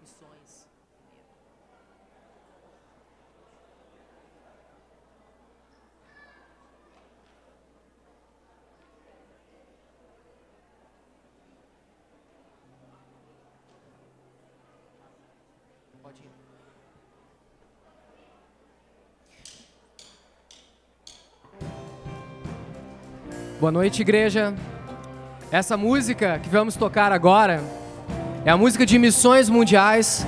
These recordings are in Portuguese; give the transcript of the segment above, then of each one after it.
Missões. Pode ir. Boa noite, igreja. Essa música que vamos tocar agora é a música de missões mundiais.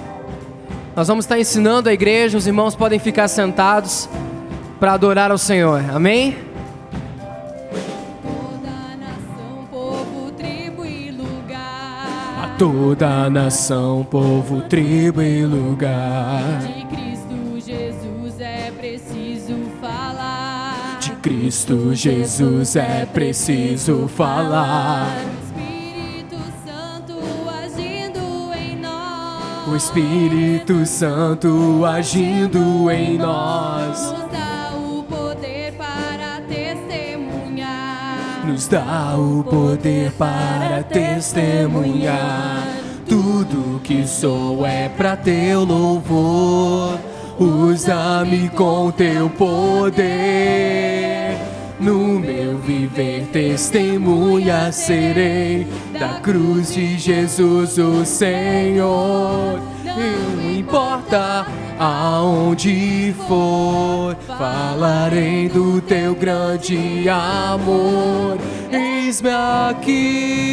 Nós vamos estar ensinando a igreja, os irmãos podem ficar sentados para adorar ao Senhor. Amém? Toda nação, povo, tribo e lugar. A toda nação, povo, tribo e lugar. De Cristo Jesus é preciso falar. De Cristo Jesus é preciso falar. O Espírito Santo agindo em nós nos dá o poder para testemunhar. Nos dá o poder para testemunhar. Tudo que sou é para teu louvor. Usa-me com teu poder. No meu viver testemunha serei da cruz de Jesus o Senhor. Não importa aonde for, falarei do teu grande amor. Eis-me aqui.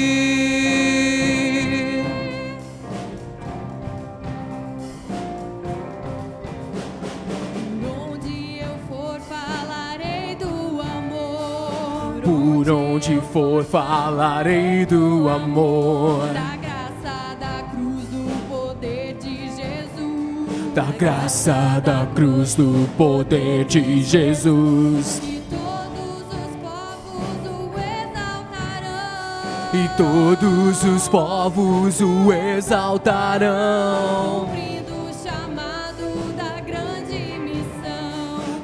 Por onde for, falarei do amor. Da graça da cruz, do poder de Jesus. Da graça da cruz, do poder de Jesus. E todos os povos o exaltarão. E todos os povos o exaltarão.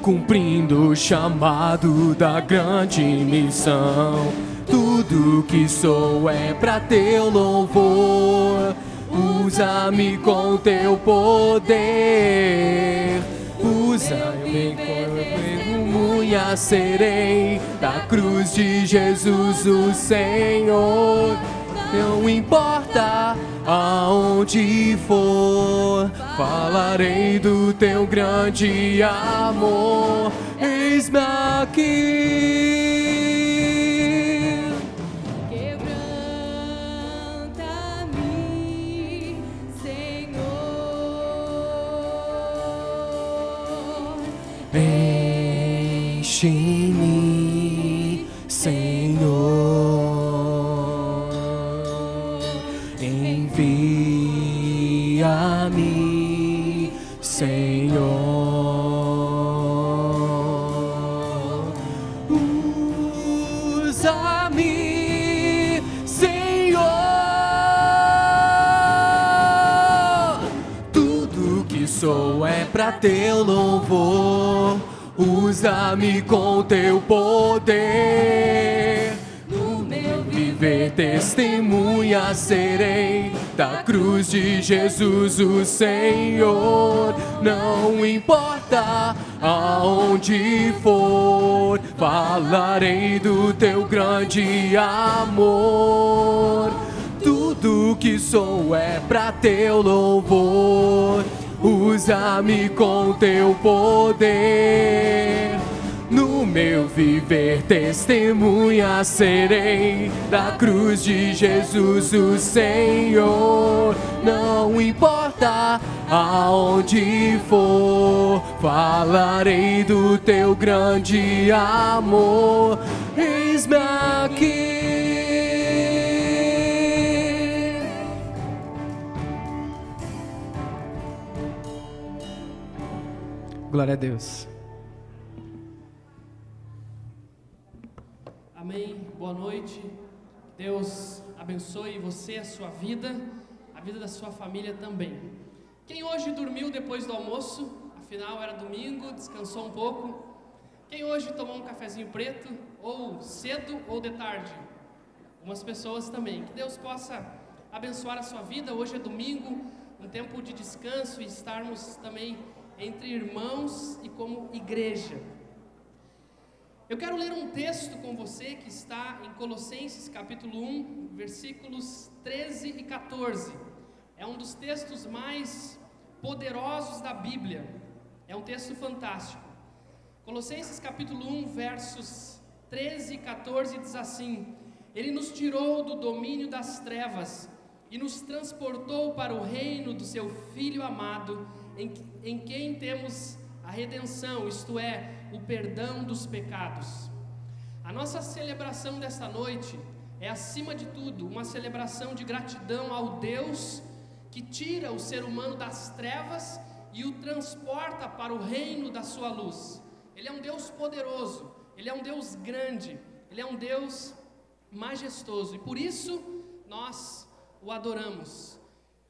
Cumprindo o chamado da grande missão. Tudo que sou é pra teu louvor. Usa-me com teu poder. Usa-me com testemunha serei da cruz de Jesus o Senhor. Não importa aonde for, falarei do teu grande amor. Eis-me aqui. Quebranta-me, Senhor. Enche-me, Senhor. Envia-me, Senhor. Usa-me, Senhor. Tudo que sou é pra teu louvor. Usa-me com teu poder. No meu viver testemunha serei da cruz de Jesus o Senhor. Não importa aonde for, falarei do teu grande amor. Tudo que sou é pra teu louvor. usa-me com teu poder. No meu viver testemunha serei da cruz de Jesus o Senhor. Não importa aonde for, falarei do teu grande amor. Eis-me aqui. Glória a Deus. Amém. Boa noite. Deus abençoe você, a sua vida, a vida da sua família também. Quem hoje dormiu depois do almoço, afinal era domingo, descansou um pouco. Quem hoje tomou um cafezinho preto, ou cedo ou de tarde? Algumas pessoas também. Que Deus possa abençoar a sua vida. Hoje é domingo, um tempo de descanso e estarmos também entre irmãos e como igreja. Eu quero ler um texto com você que está em Colossenses capítulo 1, versículos 13 e 14. É um dos textos mais poderosos da Bíblia. É um texto fantástico. Colossenses capítulo 1, versos 13 e 14 diz assim: Ele nos tirou do domínio das trevas e nos transportou para o reino do seu Filho amado, em quem temos a redenção, isto é, o perdão dos pecados. A nossa celebração desta noite é, acima de tudo, uma celebração de gratidão ao Deus que tira o ser humano das trevas e o transporta para o reino da sua luz. Ele é um Deus poderoso, Ele é um Deus grande, Ele é um Deus majestoso, e por isso nós o adoramos.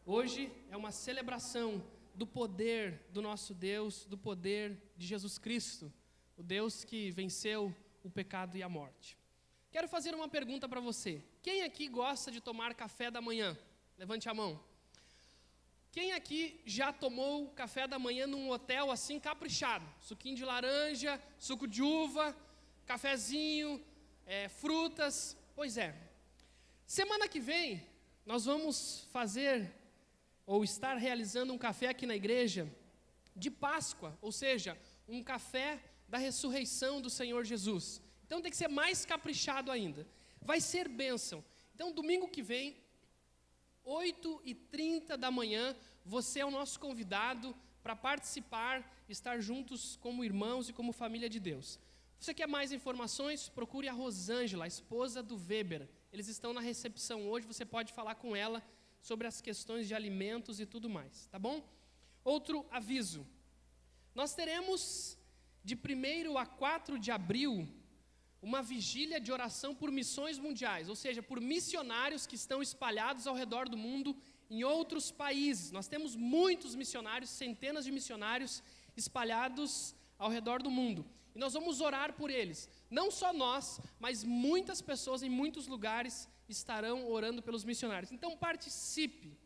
Hoje é uma celebração do poder do nosso Deus, do poder de Jesus Cristo, o Deus que venceu o pecado e a morte. Quero fazer uma pergunta para você. Quem aqui gosta de tomar café da manhã? Levante a mão. Quem aqui já tomou café da manhã num hotel assim caprichado? Suquinho de laranja, suco de uva, cafezinho, frutas. Pois é. Semana que vem nós vamos fazer ou estar realizando um café aqui na igreja de Páscoa, ou seja, um café da ressurreição do Senhor Jesus. Então tem que ser mais caprichado ainda. Vai ser bênção. Então domingo que vem, 8h30 da manhã, você é o nosso convidado para participar, estar juntos como irmãos e como família de Deus. Você quer mais informações? Procure a Rosângela, a esposa do Weber. Eles estão na recepção hoje, você pode falar com ela sobre as questões de alimentos e tudo mais, tá bom? Outro aviso. Nós teremos de 1º a 4 de abril uma vigília de oração por missões mundiais, ou seja, por missionários que estão espalhados ao redor do mundo em outros países. Nós temos muitos missionários, centenas de missionários espalhados ao redor do mundo. E nós vamos orar por eles. Não só nós, mas muitas pessoas em muitos lugares estarão orando pelos missionários. Então participe.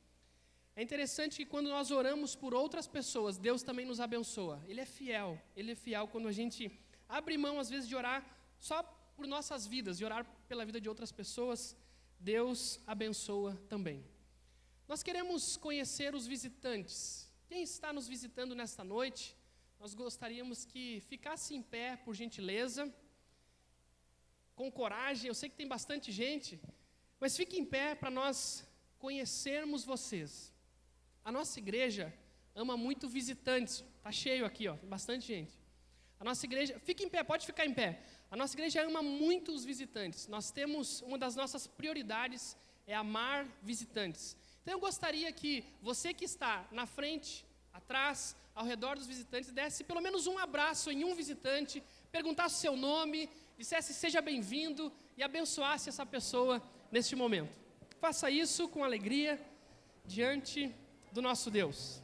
É interessante que quando nós oramos por outras pessoas, Deus também nos abençoa. Ele é fiel quando a gente abre mão às vezes de orar só por nossas vidas, de orar pela vida de outras pessoas, Deus abençoa também. Nós queremos conhecer os visitantes. Quem está nos visitando nesta noite, nós gostaríamos que ficasse em pé, por gentileza, com coragem. Eu sei que tem bastante gente, mas fique em pé para nós conhecermos vocês. A nossa igreja ama muito visitantes. Está cheio aqui, ó, tem bastante gente. A nossa igreja, fique em pé, pode ficar em pé. A nossa igreja ama muito os visitantes. Nós temos, uma das nossas prioridades é amar visitantes. Então eu gostaria que você que está na frente, atrás, ao redor dos visitantes, desse pelo menos um abraço em um visitante, perguntasse o seu nome, dissesse seja bem-vindo e abençoasse essa pessoa neste momento. Faça isso com alegria diante do nosso Deus.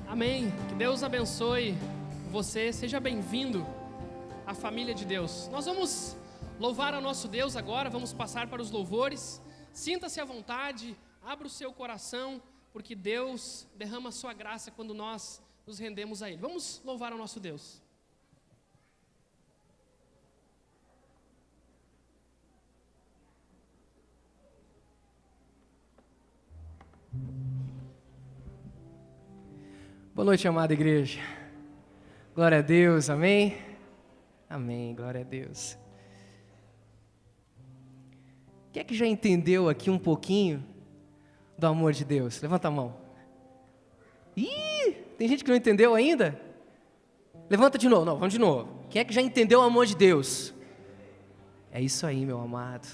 Amém. Que Deus abençoe você. Seja bem-vindo à família de Deus. Nós vamos louvar ao nosso Deus agora. Vamos passar para os louvores. Sinta-se à vontade. Abra o seu coração, porque Deus derrama a sua graça quando nós nos rendemos a Ele. Vamos louvar ao nosso Deus. Boa noite, amada igreja. Glória a Deus, amém? Amém, glória a Deus. Quem é que já entendeu aqui um pouquinho do amor de Deus? Levanta a mão. Ih, tem gente que não entendeu ainda? Levanta de novo, não, vamos de novo. Quem é que já entendeu o amor de Deus? É isso aí, meu amado.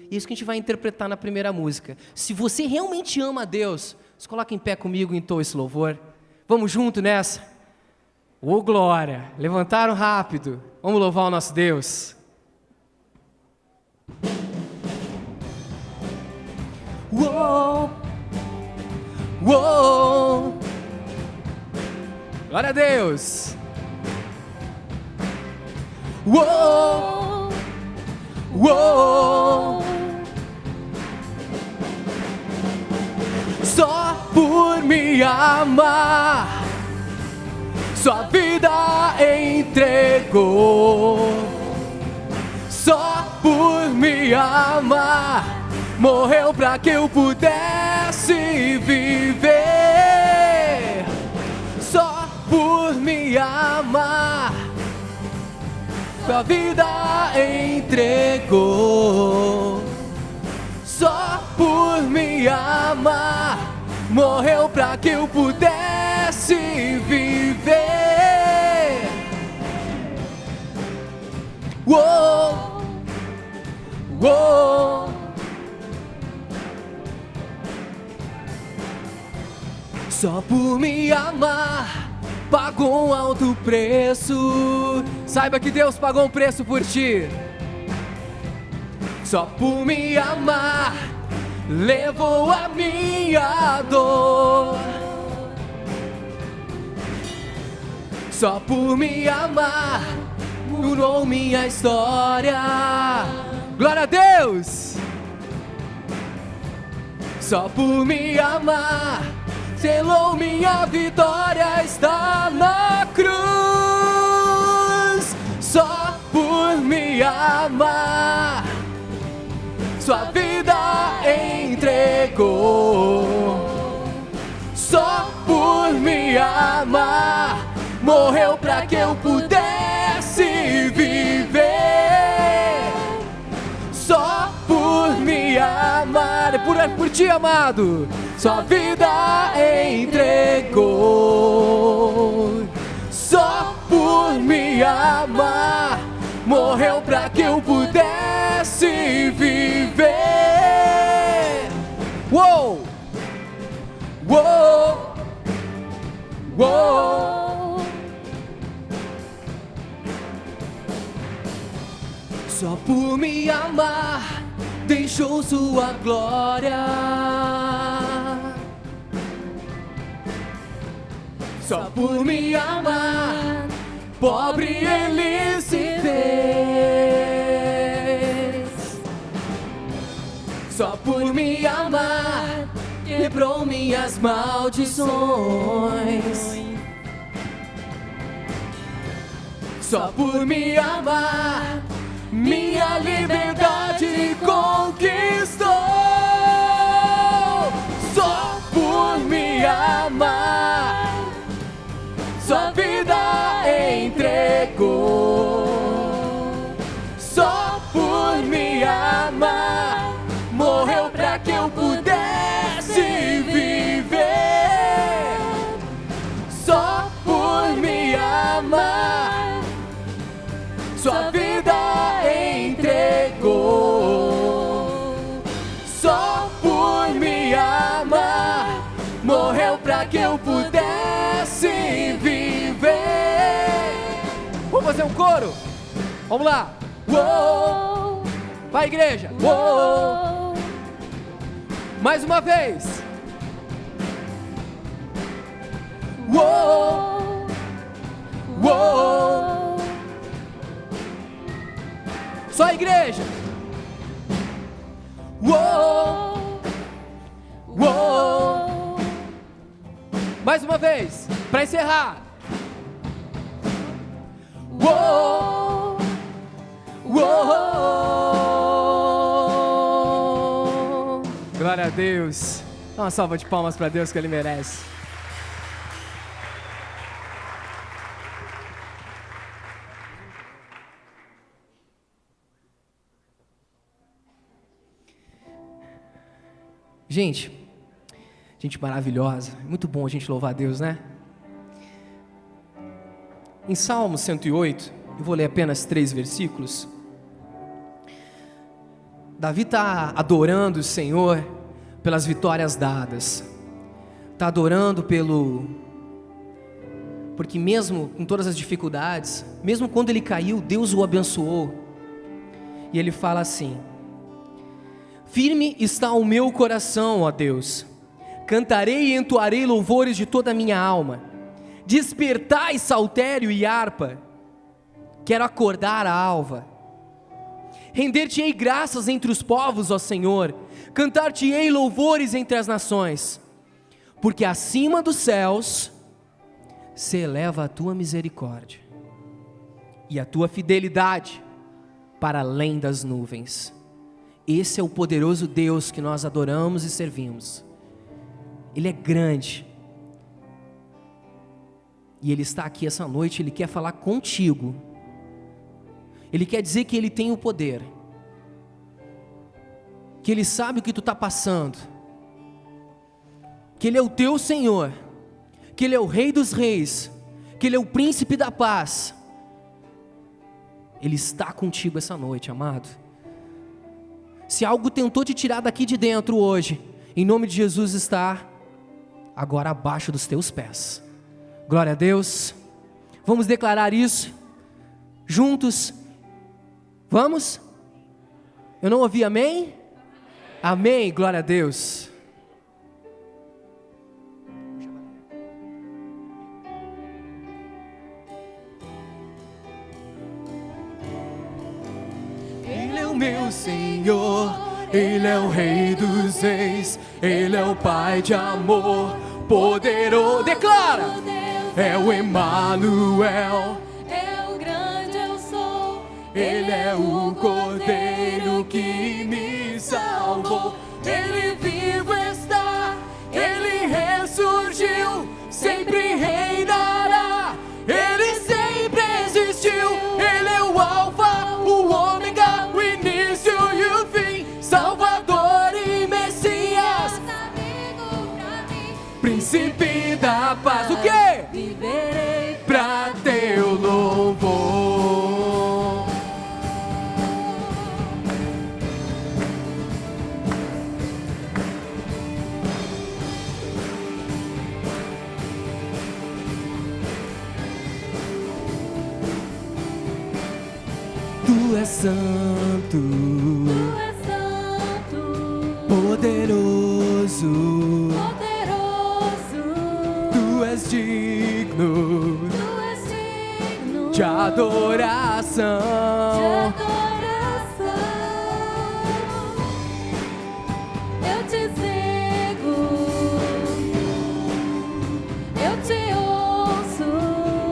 Isso que a gente vai interpretar na primeira música. Se você realmente ama a Deus, se coloca em pé comigo e entoa esse louvor. Vamos junto nessa? Ô glória! Levantaram rápido. Vamos louvar o nosso Deus. Uou! Uou! Glória a Deus! Uou! Uou! Só por me amar, sua vida entregou. Só por me amar, morreu pra que eu pudesse viver. Só por me amar, sua vida entregou. Só por me amar, morreu pra que eu pudesse viver. Uou, uou. Só por me amar, pagou um alto preço. Saiba que Deus pagou um preço por ti. Só por me amar, levou a minha dor. Só por me amar, mudou minha história. Glória a Deus! Só por me amar, selou minha vitória, está na cruz. Só por me amar, sua vida entregou. Só por me amar, morreu pra que eu pudesse viver. Só por me amar, é por ti, amado. Sua vida entregou. Só por me amar, morreu pra que eu pudesse viver. Uou! Uou! Uou! Só por me amar, deixou sua glória. Só por me amar, pobre ele se fez. Só por me amar, quebrou minhas maldições. Só por me amar, minha liberdade conquistou. Só por me amar, sua vida entregou. Só por me amar, morreu pra que eu pudesse viver. Só por me amar, sua vida entregou. Só por me amar, morreu pra que eu pudesse viver. Vamos fazer um coro? Vamos lá. Uou! Vai, igreja. Uou! Mais uma vez. Uou! igreja. Uou, uou. Mais uma vez, para encerrar. Uou, uou. Glória a Deus. Dá uma salva de palmas para Deus que Ele merece. Gente maravilhosa. É muito bom a gente louvar a Deus, né? Em Salmo 108, eu vou ler apenas 3 versículos. Davi está adorando o Senhor pelas vitórias dadas. Está adorando porque mesmo com todas as dificuldades, mesmo quando ele caiu, Deus o abençoou. E ele fala assim: firme está o meu coração, ó Deus. Cantarei e entoarei louvores de toda a minha alma. Despertai saltério e harpa. Quero acordar a alva. Render-te-ei graças entre os povos, ó Senhor. Cantar-te-ei louvores entre as nações. Porque acima dos céus se eleva a tua misericórdia e a tua fidelidade para além das nuvens. Esse é o poderoso Deus que nós adoramos e servimos. Ele é grande. E Ele está aqui essa noite, Ele quer falar contigo. Ele quer dizer que Ele tem o poder. Que Ele sabe o que tu está passando. Que Ele é o teu Senhor. Que Ele é o Rei dos Reis. Que Ele é o Príncipe da Paz. Ele está contigo essa noite, amado. Se algo tentou te tirar daqui de dentro hoje, em nome de Jesus, está agora abaixo dos teus pés. Glória a Deus. Vamos declarar isso juntos. Vamos? Eu não ouvi amém? Amém, glória a Deus. Ele é o meu Senhor, Ele é o Rei dos Reis, Ele é o Pai de amor, poderoso. Declara! É o Emanuel. Ele é o Cordeiro que me salvou. Ele vivo está, Ele ressurgiu, sempre reinará. Ele sempre existiu. Ele é o Alfa, o Ômega, o início e o fim, Salvador e Messias, Príncipe da Paz. O quê? Viverei pra teu louvor. Tu és santo, poderoso, Tu és digno de adoração. Eu te sigo, eu te ouço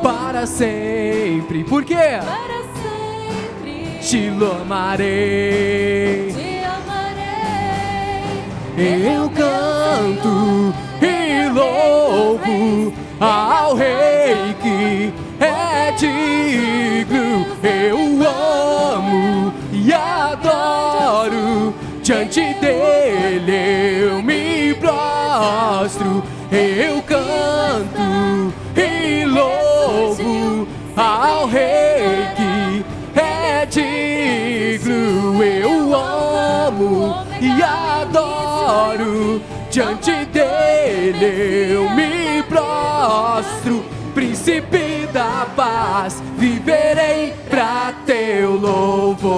para sempre. Por quê? para sempre. Te amarei, Te amarei. eu canto e louvo ao Rei que é digno. Eu amo e adoro, diante dele eu me prostro. Eu canto e louvo ao Rei que é digno. Eu amo e adoro, diante dele eu me prostro. Príncipe da Paz, viverei pra teu louvor.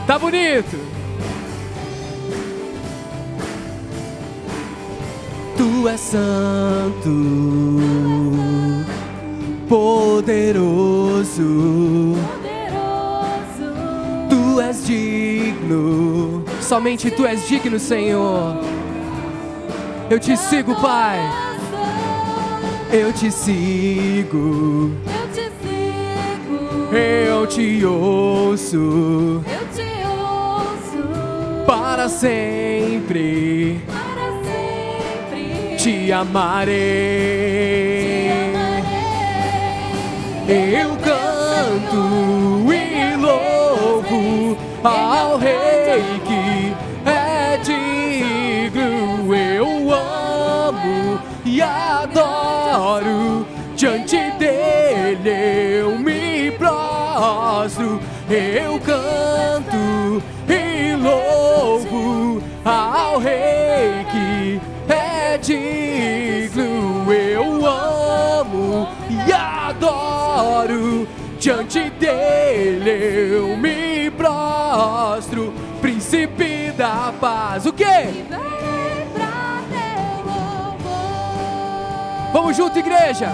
Tá bonito? Tu és santo, poderoso, Somente Tu és digno, Senhor. Eu te sigo, Pai. Eu te sigo. Eu te sigo. Eu te ouço. Eu te ouço. Para sempre. Para sempre. Te amarei. Eu canto e louvo ao Rei que é digno. Eu amo e adoro. Diante dele eu me prostro. Eu canto e louvo ao Rei que é digno. Eu amo e adoro. Diante dele eu me prostro. Príncipe da paz. O quê? Vem pra teu louvor. Vamos junto, igreja.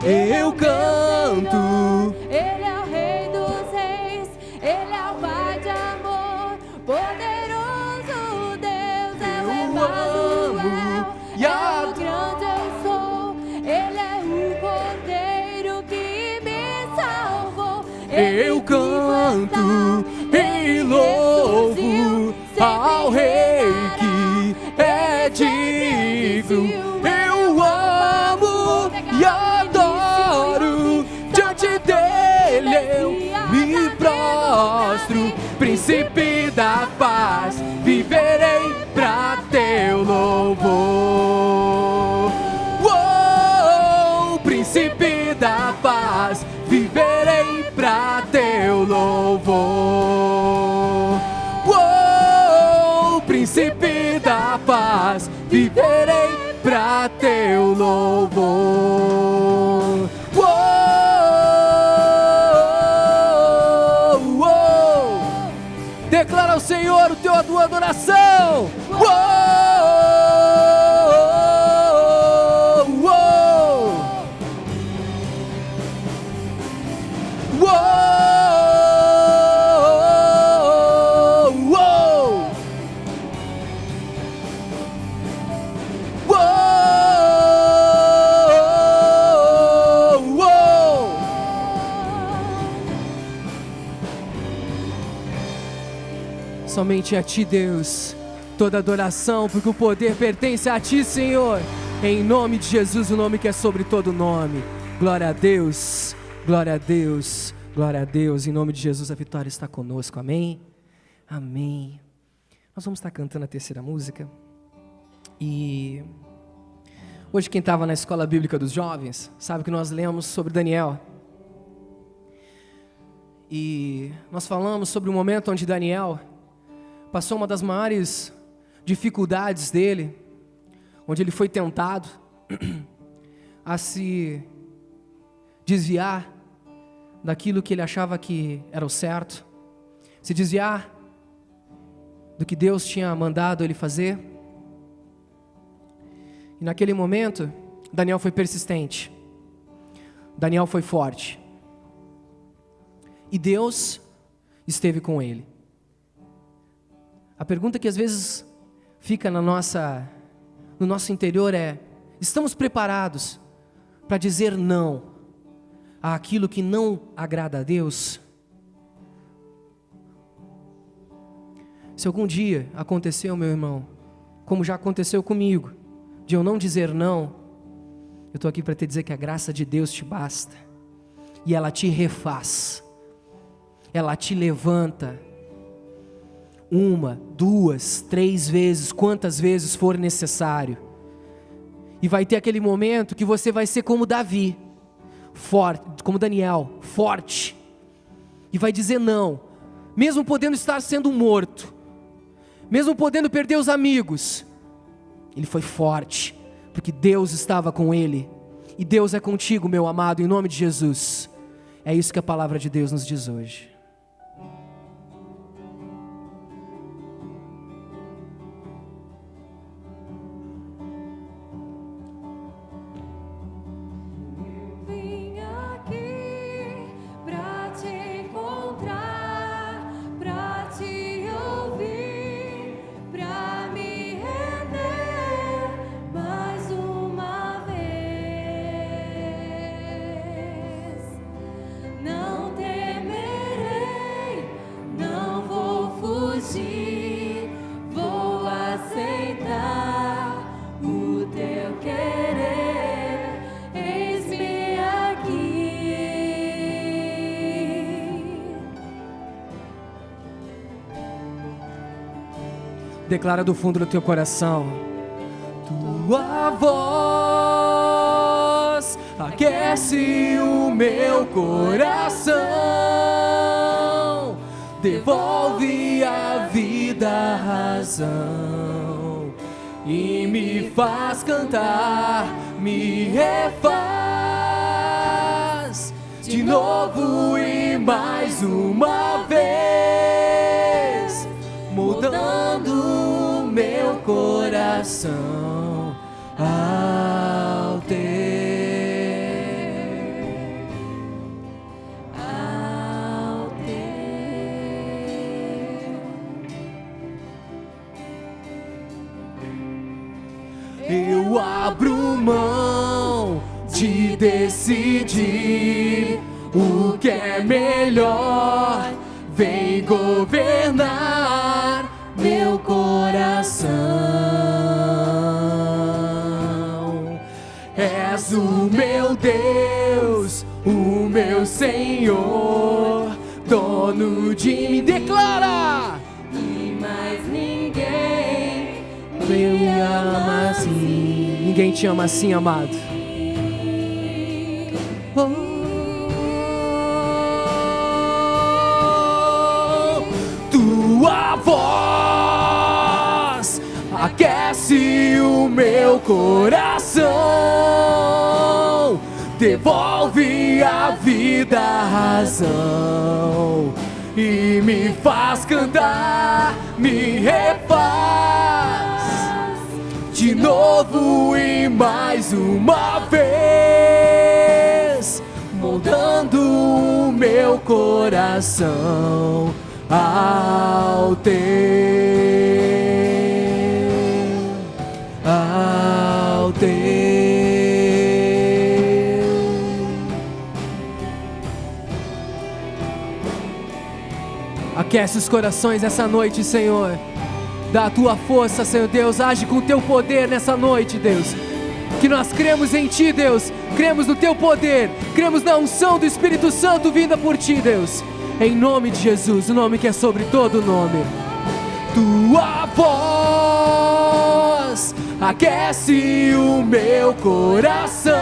Eu canto. Ele é o Rei dos Reis, Ele é o Pai de amor, poderoso Deus, elevado é, e é o grande eu sou. Ele é o Cordeiro que me salvou. Eu canto e louvo ao Rei que é digno. Eu amo e adoro. Diante dele eu me prostro. Príncipe da paz, viverei pra teu louvor. Uou, príncipe da paz, viverei pra teu louvor. Uou, príncipe da paz, viverei pra teu louvor. Uou, uou. Declara ao Senhor a tua adoração. Uou, uou. Somente a Ti, Deus, toda adoração, porque o poder pertence a Ti, Senhor. Em nome de Jesus, o nome que é sobre todo nome. Glória a Deus, glória a Deus, glória a Deus. Em nome de Jesus, a vitória está conosco. Amém? Amém. Nós vamos estar cantando a terceira música. E hoje quem estava na escola bíblica dos jovens sabe que nós lemos sobre Daniel. E nós falamos sobre o momento onde Daniel passou uma das maiores dificuldades dele, onde ele foi tentado a se desviar daquilo que ele achava que era o certo, se desviar do que Deus tinha mandado ele fazer. E naquele momento, Daniel foi persistente, Daniel foi forte, e Deus esteve com ele. A pergunta que às vezes fica no nosso interior é: estamos preparados para dizer não àquilo que não agrada a Deus? Se algum dia aconteceu, meu irmão, como já aconteceu comigo, de eu não dizer não, eu estou aqui para te dizer que a graça de Deus te basta, e ela te refaz, ela te levanta, 1, 2, 3 vezes, quantas vezes for necessário. E vai ter aquele momento que você vai ser como Davi, forte, como Daniel, forte, e vai dizer não, mesmo podendo estar sendo morto, mesmo podendo perder os amigos. Ele foi forte, porque Deus estava com ele, e Deus é contigo, meu amado, em nome de Jesus. É isso que a palavra de Deus nos diz hoje. Pra te encontrar, pra te ouvir. Declara do fundo do teu coração. Tua voz aquece o meu coração, devolve a vida a razão e me faz cantar, me refaz de novo e mais uma vez, moldando o meu coração ao teu. Eu abro mão de decidir o que é melhor, vem governar meu coração. És o meu Deus, o meu Senhor, dono de mim. Declara! E mais ninguém me ama assim. Ninguém te ama assim, amado. Tua voz aquece o meu coração, devolve a vida a razão e me faz cantar, me refaz de novo e mais uma vez, moldando o meu coração ao teu, ao teu. Aquece os corações essa noite, Senhor. Dá a tua força, Senhor Deus. Age com o teu poder nessa noite, Deus. Que nós cremos em ti, Deus. Cremos no teu poder. Cremos na unção do Espírito Santo vinda por ti, Deus. Em nome de Jesus, o nome que é sobre todo nome. Tua voz aquece o meu coração,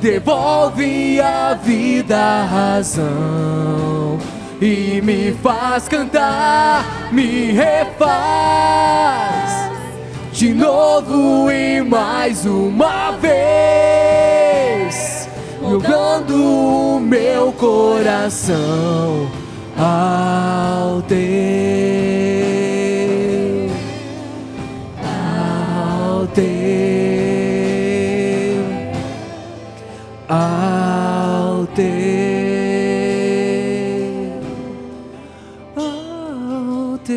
devolve a vida a razão e me faz cantar, me refaz de novo e mais uma vez, jogando o meu coração ao teu, ao teu, ao teu, ao teu.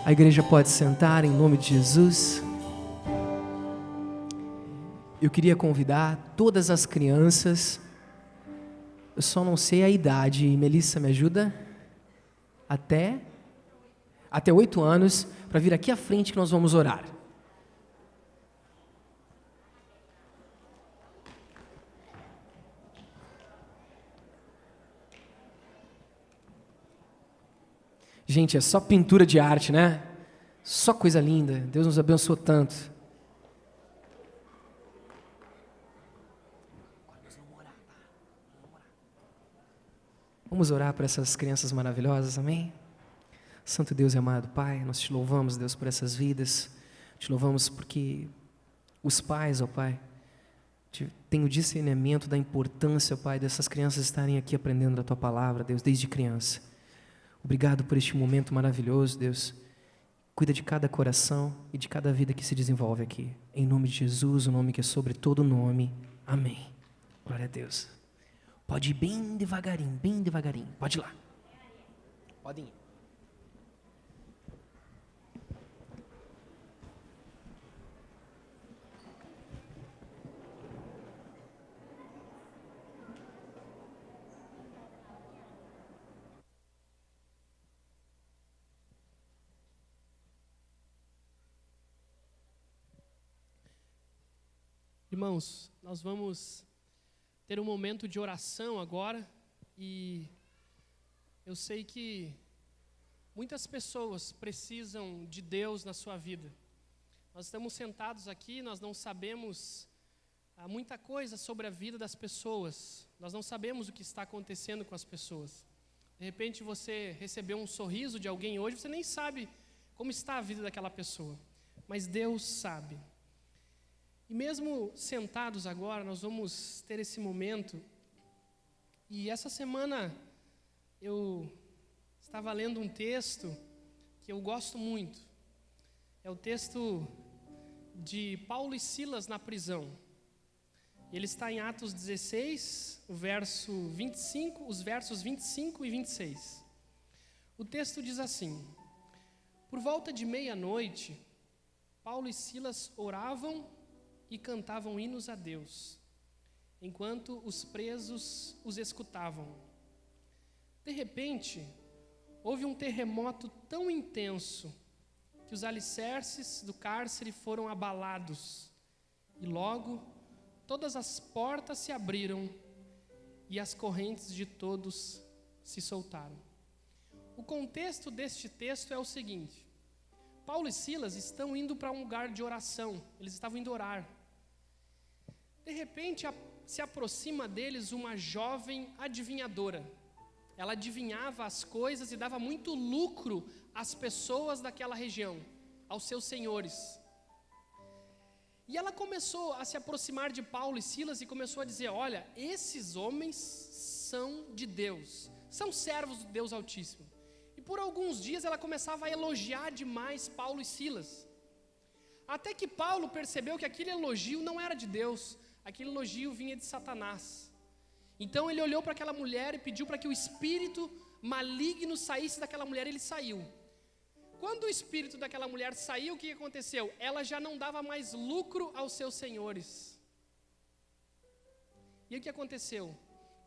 A igreja pode sentar em nome de Jesus. Eu queria convidar todas as crianças, eu só não sei a idade, Melissa, me ajuda? Até 8 anos, para vir aqui à frente que nós vamos orar. Gente, é só pintura de arte, né? Só coisa linda, Deus nos abençoou tanto. Vamos orar por essas crianças maravilhosas, amém? Santo Deus e amado Pai, nós te louvamos, Deus, por essas vidas. Te louvamos porque os pais, ó Pai, têm o discernimento da importância, ó Pai, dessas crianças estarem aqui aprendendo da Tua Palavra, Deus, desde criança. Obrigado por este momento maravilhoso, Deus. Cuida de cada coração e de cada vida que se desenvolve aqui. Em nome de Jesus, o nome que é sobre todo nome. Amém. Glória a Deus. Pode ir bem devagarinho, bem devagarinho. Pode ir lá. Podem ir. Irmãos, nós vamos ter um momento de oração agora e Eu sei que muitas pessoas precisam de Deus na sua vida. Nós estamos sentados aqui, nós não sabemos muita coisa sobre a vida das pessoas. Nós não sabemos o que está acontecendo com as pessoas. De repente você recebeu um sorriso de alguém hoje, você nem sabe como está a vida daquela pessoa. Mas Deus sabe. E mesmo sentados agora, nós vamos ter esse momento. E essa semana eu estava lendo um texto que eu gosto muito. É o texto de Paulo e Silas na prisão. Ele está em Atos 16, o verso 25, os versos 25 e 26. O texto diz assim: por volta de meia-noite, Paulo e Silas oravam e cantavam hinos a Deus, enquanto os presos os escutavam. De repente, houve um terremoto tão intenso que os alicerces do cárcere foram abalados, e logo todas as portas se abriram e as correntes de todos se soltaram. O contexto deste texto é o seguinte: Paulo e Silas estão indo para um lugar de oração, eles estavam indo orar. De repente, se aproxima deles uma jovem adivinhadora. Ela adivinhava as coisas e dava muito lucro às pessoas daquela região, aos seus senhores. E ela começou a se aproximar de Paulo e Silas e começou a dizer: olha, esses homens são de Deus, são servos do Deus Altíssimo. E por alguns dias ela começava a elogiar demais Paulo e Silas. Até que Paulo percebeu que aquele elogio não era de Deus, aquele elogio vinha de Satanás. Então ele olhou para aquela mulher e pediu para que o espírito maligno saísse daquela mulher, e ele saiu. Quando o espírito daquela mulher saiu, o que aconteceu? Ela já não dava mais lucro aos seus senhores. E o que aconteceu?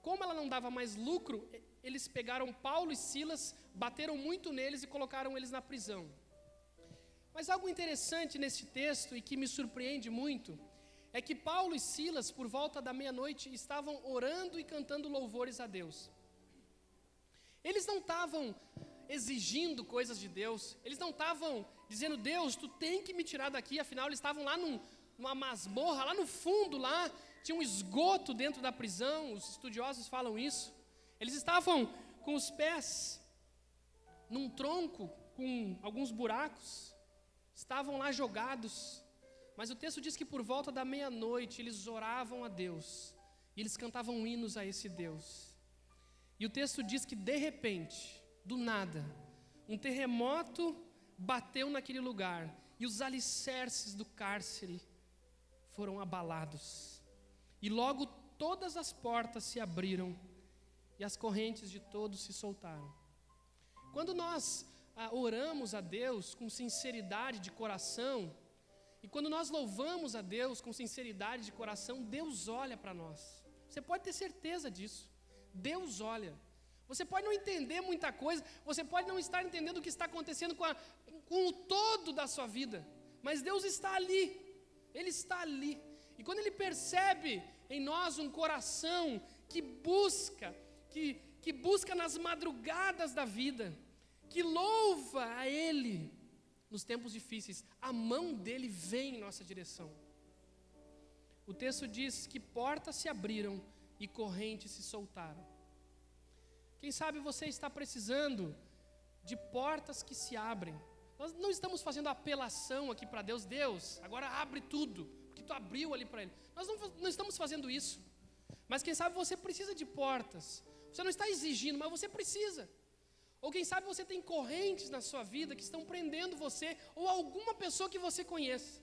Como ela não dava mais lucro, eles pegaram Paulo e Silas, bateram muito neles e colocaram eles na prisão. Mas algo interessante nesse texto e que me surpreende muito é que Paulo e Silas, por volta da meia-noite, estavam orando e cantando louvores a Deus. Eles não estavam exigindo coisas de Deus, eles não estavam dizendo: Deus, tu tem que me tirar daqui. Afinal, eles estavam lá numa masmorra, lá no fundo, lá tinha um esgoto dentro da prisão, os estudiosos falam isso. Eles estavam com os pés num tronco com alguns buracos, estavam lá jogados. Mas o texto diz que por volta da meia-noite eles oravam a Deus e eles cantavam hinos a esse Deus. E o texto diz que de repente, do nada, um terremoto bateu naquele lugar e os alicerces do cárcere foram abalados. E logo todas as portas se abriram e as correntes de todos se soltaram. Quando nós oramos a Deus com sinceridade de coração, e quando nós louvamos a Deus com sinceridade de coração, Deus olha para nós. Você pode ter certeza disso. Deus olha. Você pode não entender muita coisa, você pode não estar entendendo o que está acontecendo com o todo da sua vida, mas Deus está ali. Ele está ali. E quando Ele percebe em nós um coração que busca nas madrugadas da vida, que louva a Ele nos tempos difíceis, a mão dele vem em nossa direção. O texto diz que portas se abriram e correntes se soltaram. Quem sabe você está precisando de portas que se abrem. Nós não estamos fazendo apelação aqui para Deus: Deus, agora abre tudo, porque tu abriu ali para Ele. Nós não estamos fazendo isso. Mas quem sabe você precisa de portas. Você não está exigindo, mas você precisa. Ou quem sabe você tem correntes na sua vida que estão prendendo você ou alguma pessoa que você conheça.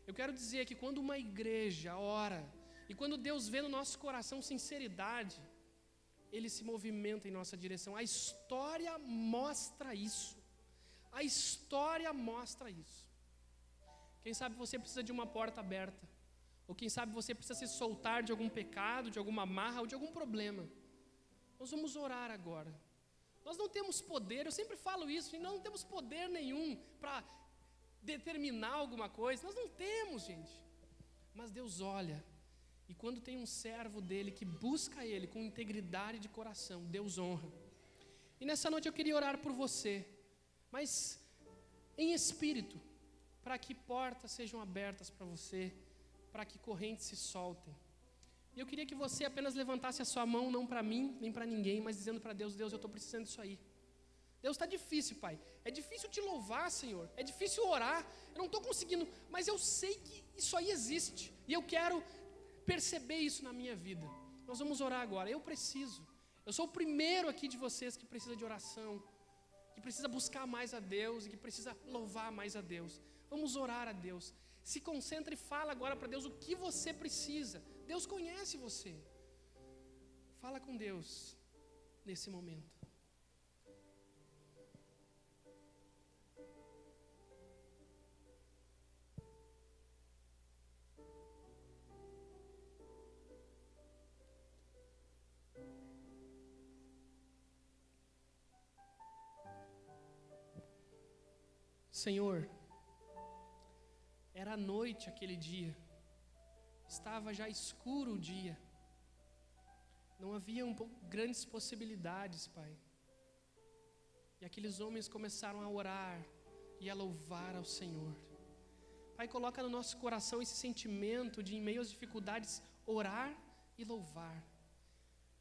Eu quero dizer que quando uma igreja ora e quando Deus vê no nosso coração sinceridade, Ele se movimenta em nossa direção. A história mostra isso. A história mostra isso. Quem sabe você precisa de uma porta aberta. Ou quem sabe você precisa se soltar de algum pecado, de alguma amarra ou de algum problema. Nós vamos orar agora. Nós não temos poder, eu sempre falo isso, nós não temos poder nenhum para determinar alguma coisa. Nós não temos, gente. Mas Deus olha, e quando tem um servo dele que busca Ele com integridade de coração, Deus honra. E nessa noite eu queria orar por você, mas em espírito, para que portas sejam abertas para você, para que correntes se soltem. E eu queria que você apenas levantasse a sua mão, não para mim, nem para ninguém, mas dizendo para Deus: Deus, eu estou precisando disso aí. Deus, está difícil, Pai. É difícil te louvar, Senhor. É difícil orar. Eu não estou conseguindo, mas eu sei que isso aí existe. E eu quero perceber isso na minha vida. Nós vamos orar agora. Eu preciso. Eu sou o primeiro aqui de vocês que precisa de oração, que precisa buscar mais a Deus e que precisa louvar mais a Deus. Vamos orar a Deus. Se concentre e fala agora para Deus o que você precisa. Deus conhece você. Fala com Deus nesse momento. Senhor, era noite aquele dia, estava já escuro o dia, não havia grandes possibilidades, Pai. E aqueles homens começaram a orar e a louvar ao Senhor. Pai, coloca no nosso coração esse sentimento de, em meio às dificuldades, orar e louvar.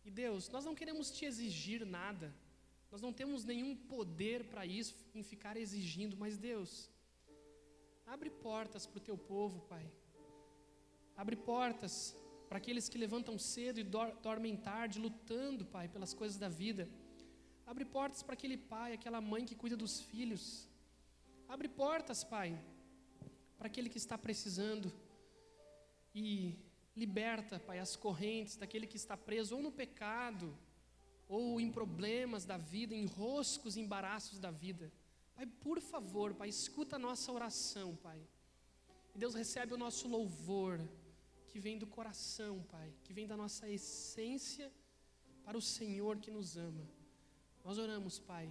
E Deus, nós não queremos te exigir nada, nós não temos nenhum poder para isso, em ficar exigindo, mas Deus, abre portas para o teu povo, Pai. Abre portas para aqueles que levantam cedo e dormem tarde, lutando, Pai, pelas coisas da vida. Abre portas para aquele pai, aquela mãe que cuida dos filhos. Abre portas, Pai, para aquele que está precisando. E liberta, Pai, as correntes daquele que está preso ou no pecado, ou em problemas da vida, em enroscos, embaraços da vida. Pai, por favor, Pai, escuta a nossa oração, Pai. E Deus, recebe o nosso louvor, que vem do coração, Pai, que vem da nossa essência para o Senhor que nos ama. Nós oramos, Pai,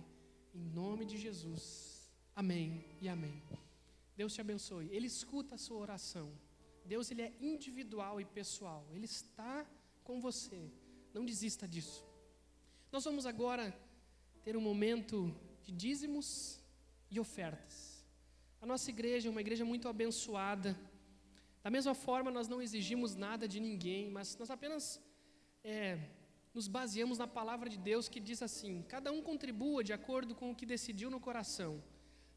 em nome de Jesus. Amém e amém. Deus te abençoe. Ele escuta a sua oração. Deus, Ele é individual e pessoal. Ele está com você. Não desista disso. Nós vamos agora ter um momento de dízimos e ofertas. A nossa igreja é uma igreja muito abençoada. Da mesma forma, nós não exigimos nada de ninguém, mas nós apenas nos baseamos na palavra de Deus, que diz assim: cada um contribua de acordo com o que decidiu no coração,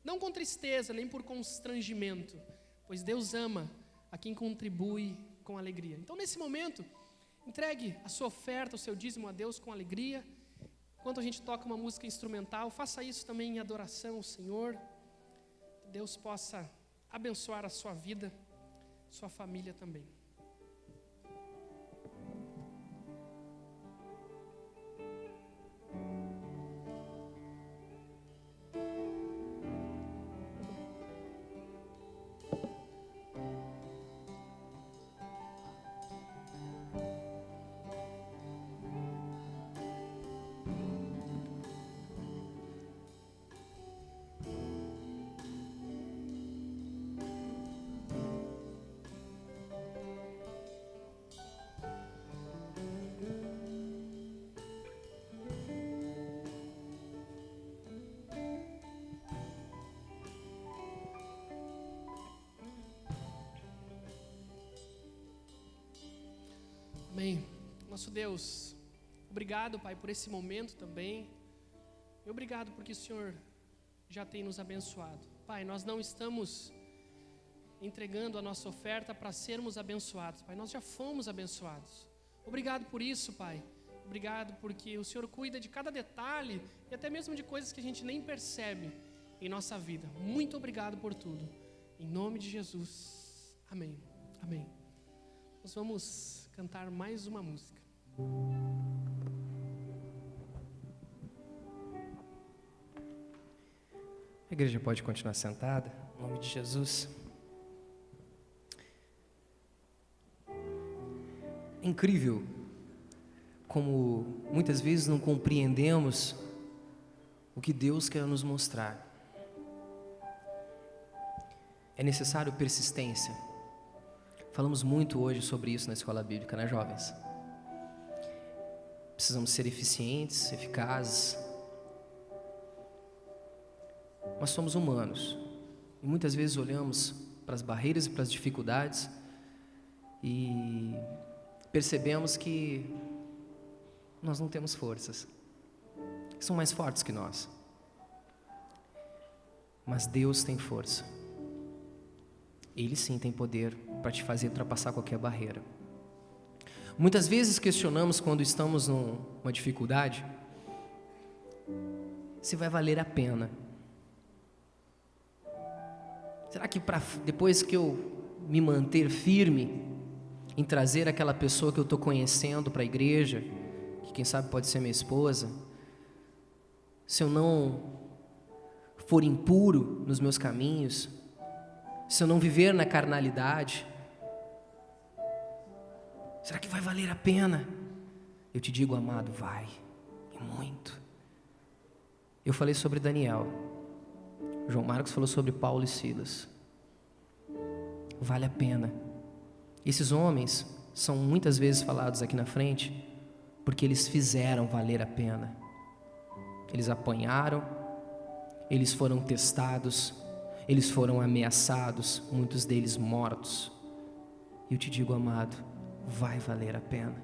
não com tristeza, nem por constrangimento, pois Deus ama a quem contribui com alegria. Então, nesse momento, entregue a sua oferta, o seu dízimo a Deus com alegria. Enquanto a gente toca uma música instrumental, faça isso também em adoração ao Senhor. Que Deus possa abençoar a sua vida, sua família também. Amém. Nosso Deus, obrigado, Pai, por esse momento também. E obrigado porque o Senhor já tem nos abençoado. Pai, nós não estamos entregando a nossa oferta para sermos abençoados, Pai. Nós já fomos abençoados. Obrigado por isso, Pai. Obrigado porque o Senhor cuida de cada detalhe e até mesmo de coisas que a gente nem percebe em nossa vida. Muito obrigado por tudo. Em nome de Jesus. Amém. Amém. Nós vamos cantar mais uma música. A igreja pode continuar sentada, em nome de Jesus. É incrível como muitas vezes não compreendemos o que Deus quer nos mostrar. É necessário persistência. Falamos muito hoje sobre isso na escola bíblica, né, jovens? Precisamos ser eficientes, eficazes, Mas somos humanos. E muitas vezes olhamos para as barreiras e para as dificuldades e percebemos que nós não temos forças, que são mais fortes que nós. Mas Deus tem força. Ele sim tem poder para te fazer ultrapassar qualquer barreira. Muitas vezes questionamos quando estamos numa dificuldade, se vai valer a pena. Será que depois que eu me manter firme em trazer aquela pessoa que eu estou conhecendo para a igreja, que quem sabe pode ser minha esposa, se eu não for impuro nos meus caminhos, se eu não viver na carnalidade, será que vai valer a pena? Eu te digo, amado, vai, e muito. Eu falei sobre Daniel, João Marcos falou sobre Paulo e Silas. Vale a pena. Esses homens são muitas vezes falados aqui na frente porque eles fizeram valer a pena. Eles apanharam, eles foram testados, eles foram ameaçados, muitos deles mortos. E eu te digo, amado, vai valer a pena.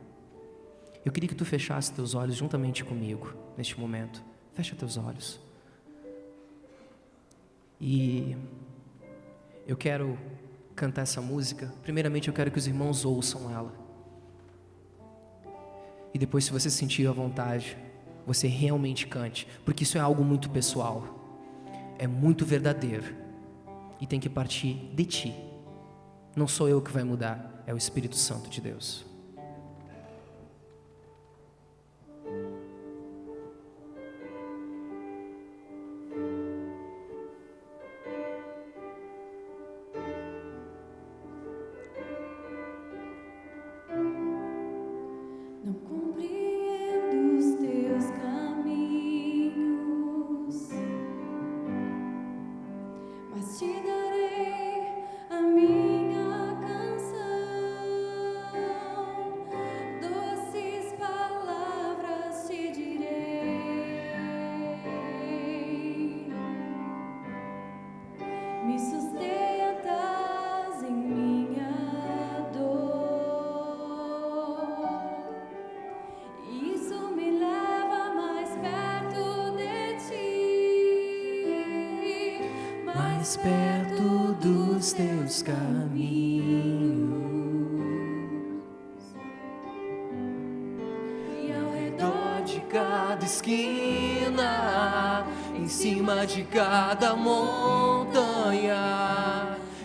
Eu queria que tu fechasse teus olhos juntamente comigo neste momento. Fecha teus olhos. E eu quero cantar essa música. Primeiramente eu quero que os irmãos ouçam ela. E depois, se você se sentir à vontade, você realmente cante. Porque isso é algo muito pessoal. É muito verdadeiro. E tem que partir de ti. Não sou eu que vai mudar, é o Espírito Santo de Deus. Perto dos teus caminhos, e ao redor de cada esquina, em cima de cada montanha,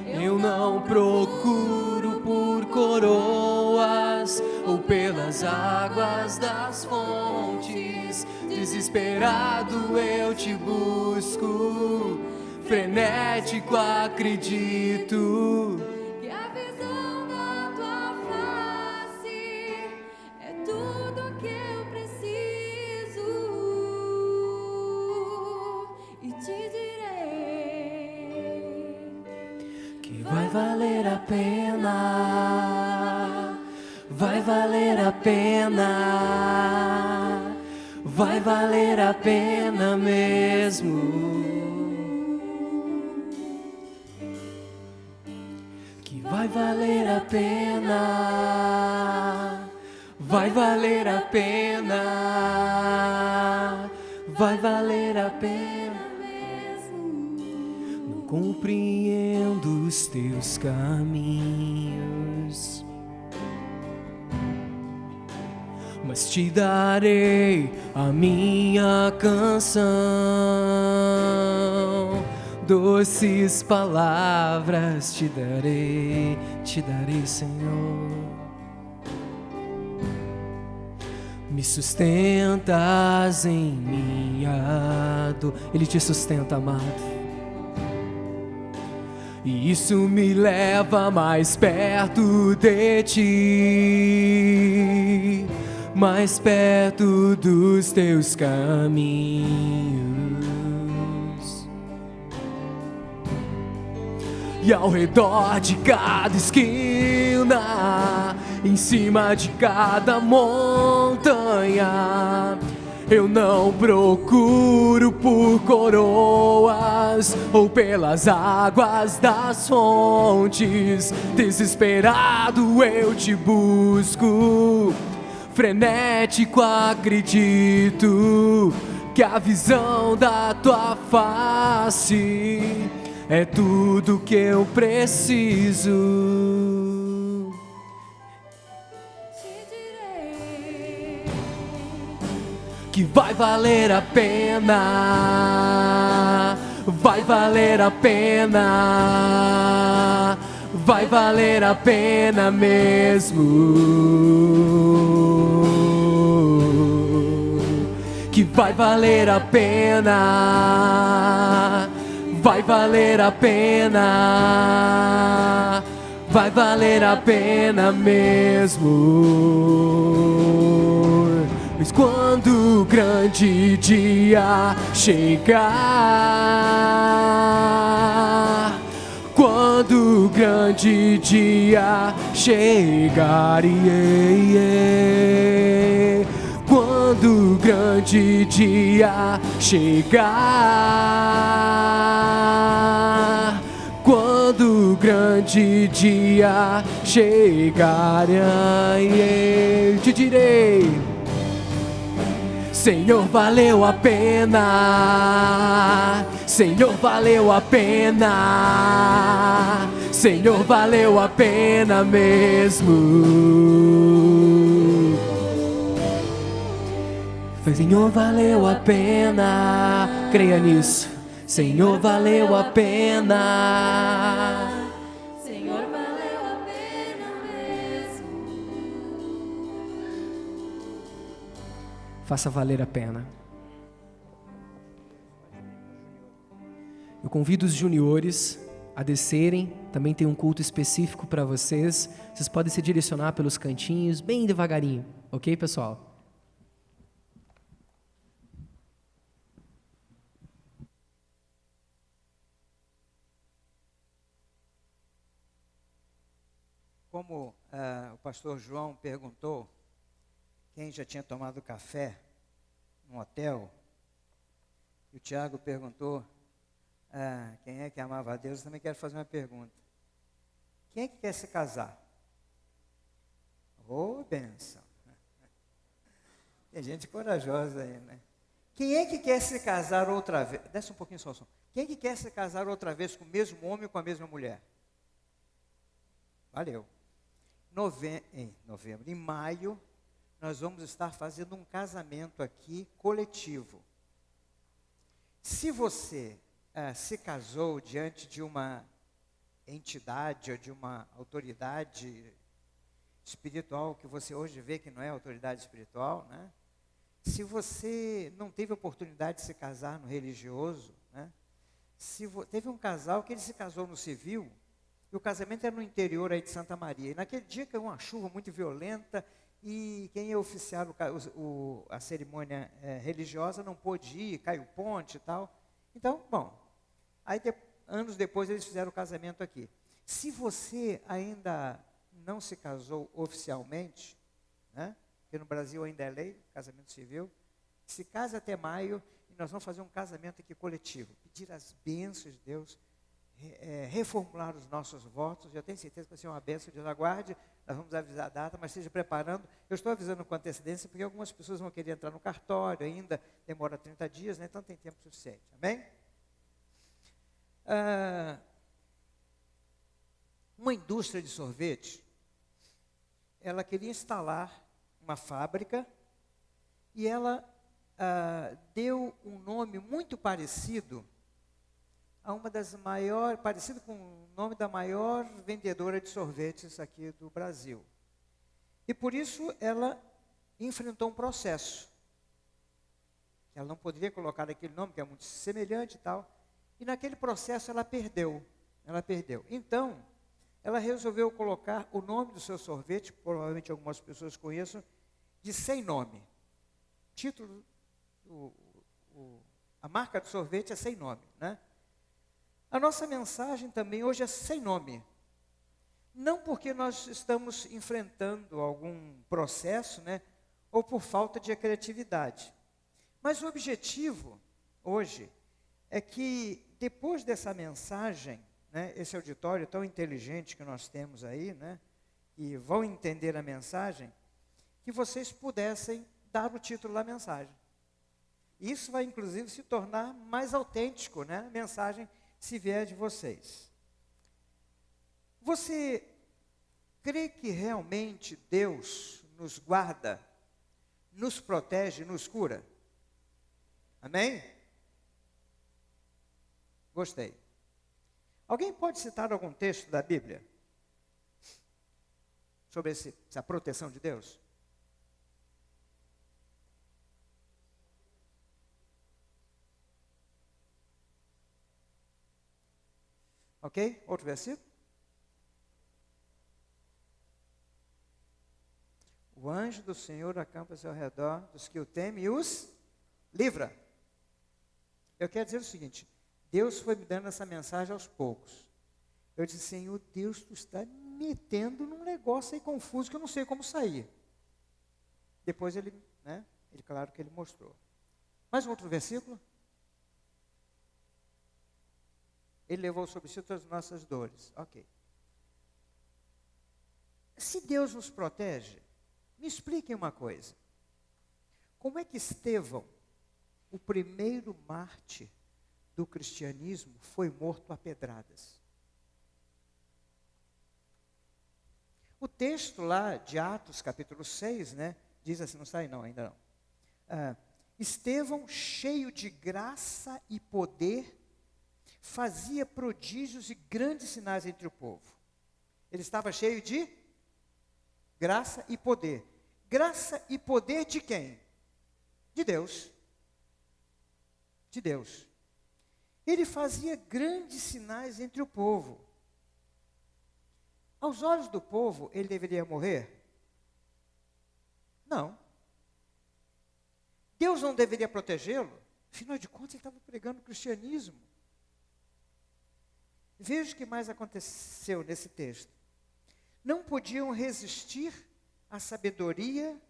eu não procuro por coroas ou pelas águas das fontes. Desesperado eu te busco, frenético acredito que a visão da tua face é tudo que eu preciso, e te direi que vai valer a pena, vai valer a pena, vai valer a pena mesmo. Vai valer a pena, vai valer a pena, vai valer a pena mesmo. Não compreendo os teus caminhos, mas te darei a minha canção. Doces palavras te darei, Senhor. Me sustentas em minha dor. Ele te sustenta, amado. E isso me leva mais perto de ti, mais perto dos teus caminhos. E ao redor de cada esquina, em cima de cada montanha, Eu não procuro por coroas ou pelas águas das fontes. Desesperado eu te busco, frenético acredito que a visão da tua face é tudo que eu preciso. Que vai valer a pena, vai valer a pena, vai valer a pena mesmo. Que vai valer a pena, vai valer a pena, vai valer a pena mesmo. Mas quando o grande dia chegar, quando o grande dia chegar, quando o grande dia chegar, quando o grande dia chegar, te direi: Senhor, valeu a pena, Senhor, valeu a pena, Senhor, valeu a pena mesmo. Senhor, valeu a pena, creia nisso. Senhor, valeu a pena. Senhor, valeu a pena mesmo. Faça valer a pena. Eu convido os juniores a descerem. Também tem um culto específico para vocês. Vocês podem se direcionar pelos cantinhos, bem devagarinho. Ok, pessoal? Como o pastor João perguntou, quem já tinha tomado café no hotel, e o Tiago perguntou, quem é que amava a Deus, eu também quero fazer uma pergunta. Quem é que quer se casar? Ô, bênção. Tem gente corajosa aí, né? Quem é que quer se casar outra vez? Desce um pouquinho só o som. Quem é que quer se casar outra vez com o mesmo homem ou com a mesma mulher? Valeu. Em novembro, em maio, nós vamos estar fazendo um casamento aqui coletivo. Se você se casou diante de uma entidade ou de uma autoridade espiritual, que você hoje vê que não é autoridade espiritual, né? Se você não teve oportunidade de se casar no religioso, né? Teve um casal que ele se casou no civil, e o casamento era no interior aí de Santa Maria. E naquele dia caiu uma chuva muito violenta, e quem ia oficiar a cerimônia religiosa não pôde ir, caiu ponte e tal. Então, bom, aí anos depois eles fizeram o casamento aqui. Se você ainda não se casou oficialmente, né, porque no Brasil ainda é lei, casamento civil, se case até maio, e nós vamos fazer um casamento aqui coletivo, pedir as bênçãos de Deus, reformular os nossos votos. Eu tenho certeza que vai ser uma bênção, Deus aguarde. Nós vamos avisar a data, mas esteja preparando. Eu estou avisando com antecedência, porque algumas pessoas vão querer entrar no cartório ainda, demora 30 dias, né? Então tem tempo suficiente, amém? Uma indústria de sorvete, ela queria instalar uma fábrica, e ela deu um nome muito parecido a uma das maiores, parecido com o nome da maior vendedora de sorvetes aqui do Brasil. E por isso ela enfrentou um processo. Ela não poderia colocar aquele nome, que é muito semelhante e tal. E naquele processo ela perdeu. Então, ela resolveu colocar o nome do seu sorvete, provavelmente algumas pessoas conheçam, de Sem Nome. O título, a marca do sorvete é Sem Nome, né? A nossa mensagem também hoje é sem nome. Não porque nós estamos enfrentando algum processo, né, ou por falta de criatividade. Mas o objetivo hoje é que depois dessa mensagem, né, esse auditório tão inteligente que nós temos aí, né, e vão entender a mensagem, que vocês pudessem dar o título da mensagem. Isso vai, inclusive, se tornar mais autêntico, né, a mensagem se vier de vocês. Você crê que realmente Deus nos guarda, nos protege, nos cura? Amém? Gostei. Alguém pode citar algum texto da Bíblia sobre essa proteção de Deus? Ok? Outro versículo? O anjo do Senhor acampa-se ao redor dos que o temem e os livra. Eu quero dizer o seguinte: Deus foi me dando essa mensagem aos poucos. Eu disse: Senhor Deus, tu está me metendo num negócio aí confuso que eu não sei como sair. Depois ele, claro que ele mostrou. Mais um outro versículo? Ele levou sobre si todas as nossas dores. Ok. Se Deus nos protege, me expliquem uma coisa. Como é que Estevão, o primeiro mártir do cristianismo, foi morto a pedradas? O texto lá de Atos, capítulo 6, diz assim, não está aí não, ainda não. Estevão, cheio de graça e poder, fazia prodígios e grandes sinais entre o povo. Ele estava cheio de graça e poder. Graça e poder de quem? De Deus. De Deus. Ele fazia grandes sinais entre o povo. Aos olhos do povo, ele deveria morrer? Não. Deus não deveria protegê-lo? Afinal de contas, ele estava pregando o cristianismo. Veja o que mais aconteceu nesse texto. Não podiam resistir à sabedoria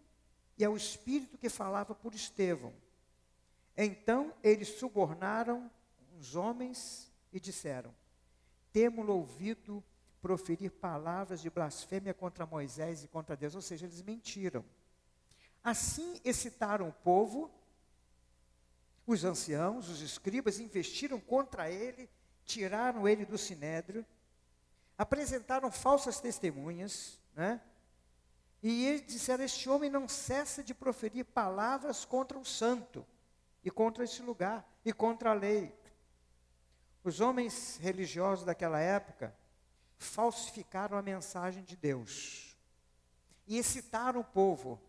e ao espírito que falava por Estevão. Então eles subornaram os homens e disseram: temo-lo ouvido proferir palavras de blasfêmia contra Moisés e contra Deus. Ou seja, eles mentiram. Assim excitaram o povo, os anciãos, os escribas, investiram contra ele, tiraram ele do sinédrio, apresentaram falsas testemunhas, e eles disseram: este homem não cessa de proferir palavras contra o santo, e contra esse lugar, e contra a lei. Os homens religiosos daquela época falsificaram a mensagem de Deus, e excitaram o povo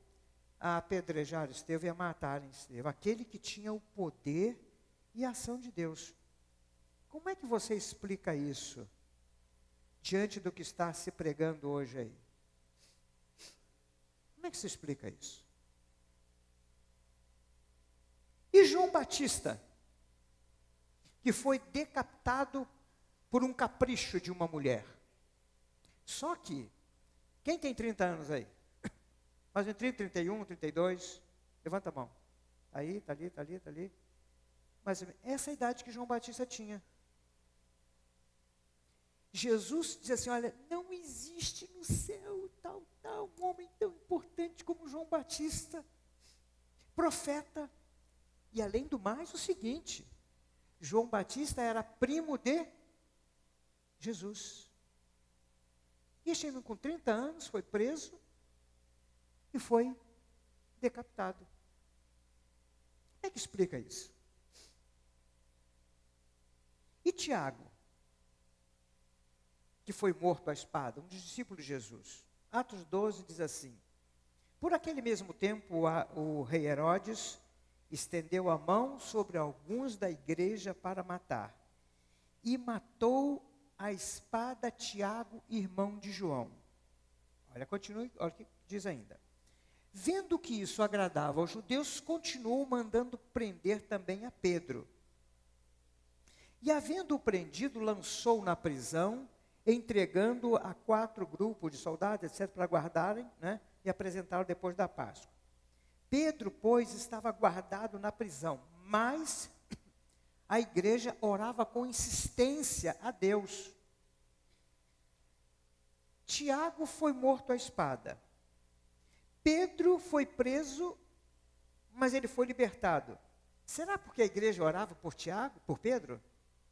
a apedrejar Estevão e a matarem Estevão, aquele que tinha o poder e a ação de Deus. Como é que você explica isso diante do que está se pregando hoje aí? Como é que se explica isso? E João Batista, que foi decapitado por um capricho de uma mulher. Só que, quem tem 30 anos aí? Mais em 30, 31, 32? Levanta a mão. Aí, está ali, está ali, está ali. Mas essa é a idade que João Batista tinha. Jesus diz assim: olha, não existe no céu um homem tão importante como João Batista, profeta. E além do mais, o seguinte: João Batista era primo de Jesus. E este homem com 30 anos foi preso e foi decapitado. Como é que explica isso? E Tiago, que foi morto à espada, um dos discípulos de Jesus. Atos 12 diz assim: por aquele mesmo tempo, o rei Herodes estendeu a mão sobre alguns da igreja para matar, e matou a espada Tiago, irmão de João. Olha, continue, olha o que diz ainda. Vendo que isso agradava aos judeus, continuou mandando prender também a Pedro. E havendo-o prendido, lançou na prisão, entregando a 4 grupos de soldados, etc., para guardarem, e apresentá-lo depois da Páscoa. Pedro, pois, estava guardado na prisão, mas a igreja orava com insistência a Deus. Tiago foi morto à espada. Pedro foi preso, mas ele foi libertado. Será porque a igreja orava por Tiago, por Pedro,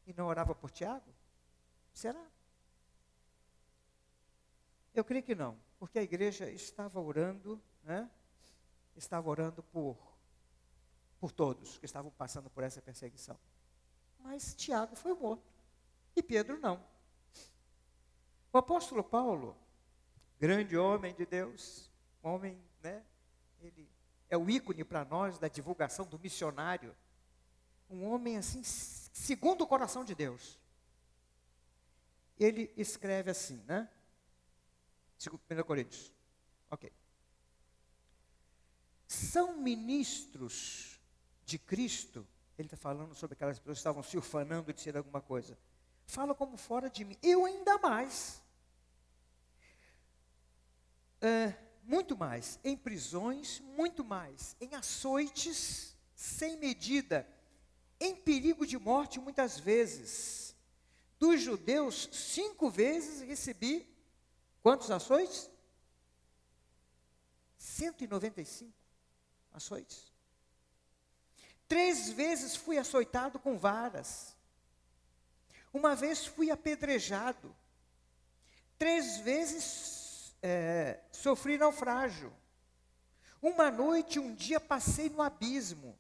e não orava por Tiago? Será? Eu creio que não, porque a igreja estava orando, né? Estava orando por todos que estavam passando por essa perseguição. Mas Tiago foi morto, e Pedro não. O apóstolo Paulo, grande homem de Deus, homem, né? Ele é o ícone para nós da divulgação do missionário. Um homem assim, segundo o coração de Deus. Ele escreve assim, né? 1 Coríntios. Ok. São ministros de Cristo. Ele está falando sobre aquelas pessoas que estavam se ufanando de ser alguma coisa. Fala como fora de mim. Eu ainda mais. Muito mais. Em prisões, muito mais. Em açoites, sem medida. Em perigo de morte, muitas vezes. Dos judeus, 5 vezes recebi. Quantos açoites? 195 açoites. 3 vezes fui açoitado com varas. Uma vez fui apedrejado. 3 vezes sofri naufrágio. Uma noite, um dia passei no abismo.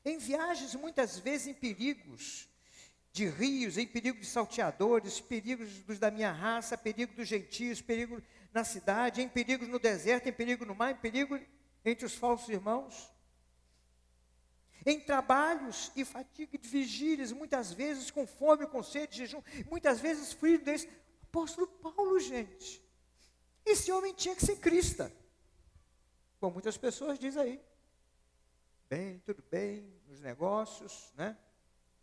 Em viagens, muitas vezes em perigos de rios, em perigo de salteadores, perigos dos da minha raça, perigo dos gentios, perigo na cidade, em perigo no deserto, em perigo no mar, em perigo entre os falsos irmãos. Em trabalhos e fadiga de vigílias, muitas vezes com fome, com sede, jejum, muitas vezes frio desse. Apóstolo Paulo, gente, esse homem tinha que ser crista, como muitas pessoas dizem aí. Bem, tudo bem, nos negócios, né?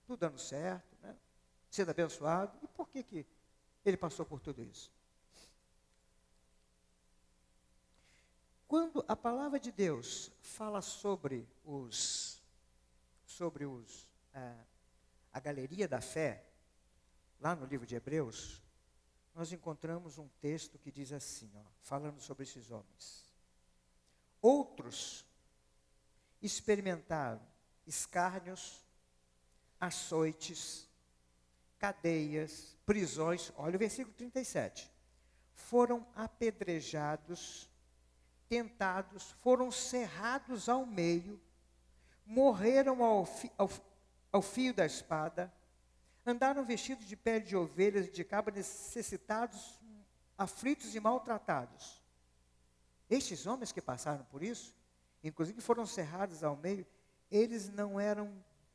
Tudo dando certo, né? Sendo abençoado. E por que ele passou por tudo isso? Quando a palavra de Deus fala sobre a galeria da fé, lá no livro de Hebreus, nós encontramos um texto que diz assim, falando sobre esses homens. Outros experimentaram escárnios, açoites, cadeias, prisões. Olha o versículo 37. Foram apedrejados, tentados, foram cerrados ao meio, morreram ao fio da espada, andaram vestidos de pele de ovelhas e de cabra, necessitados, aflitos e maltratados. Estes homens que passaram por isso, inclusive foram cerrados ao meio,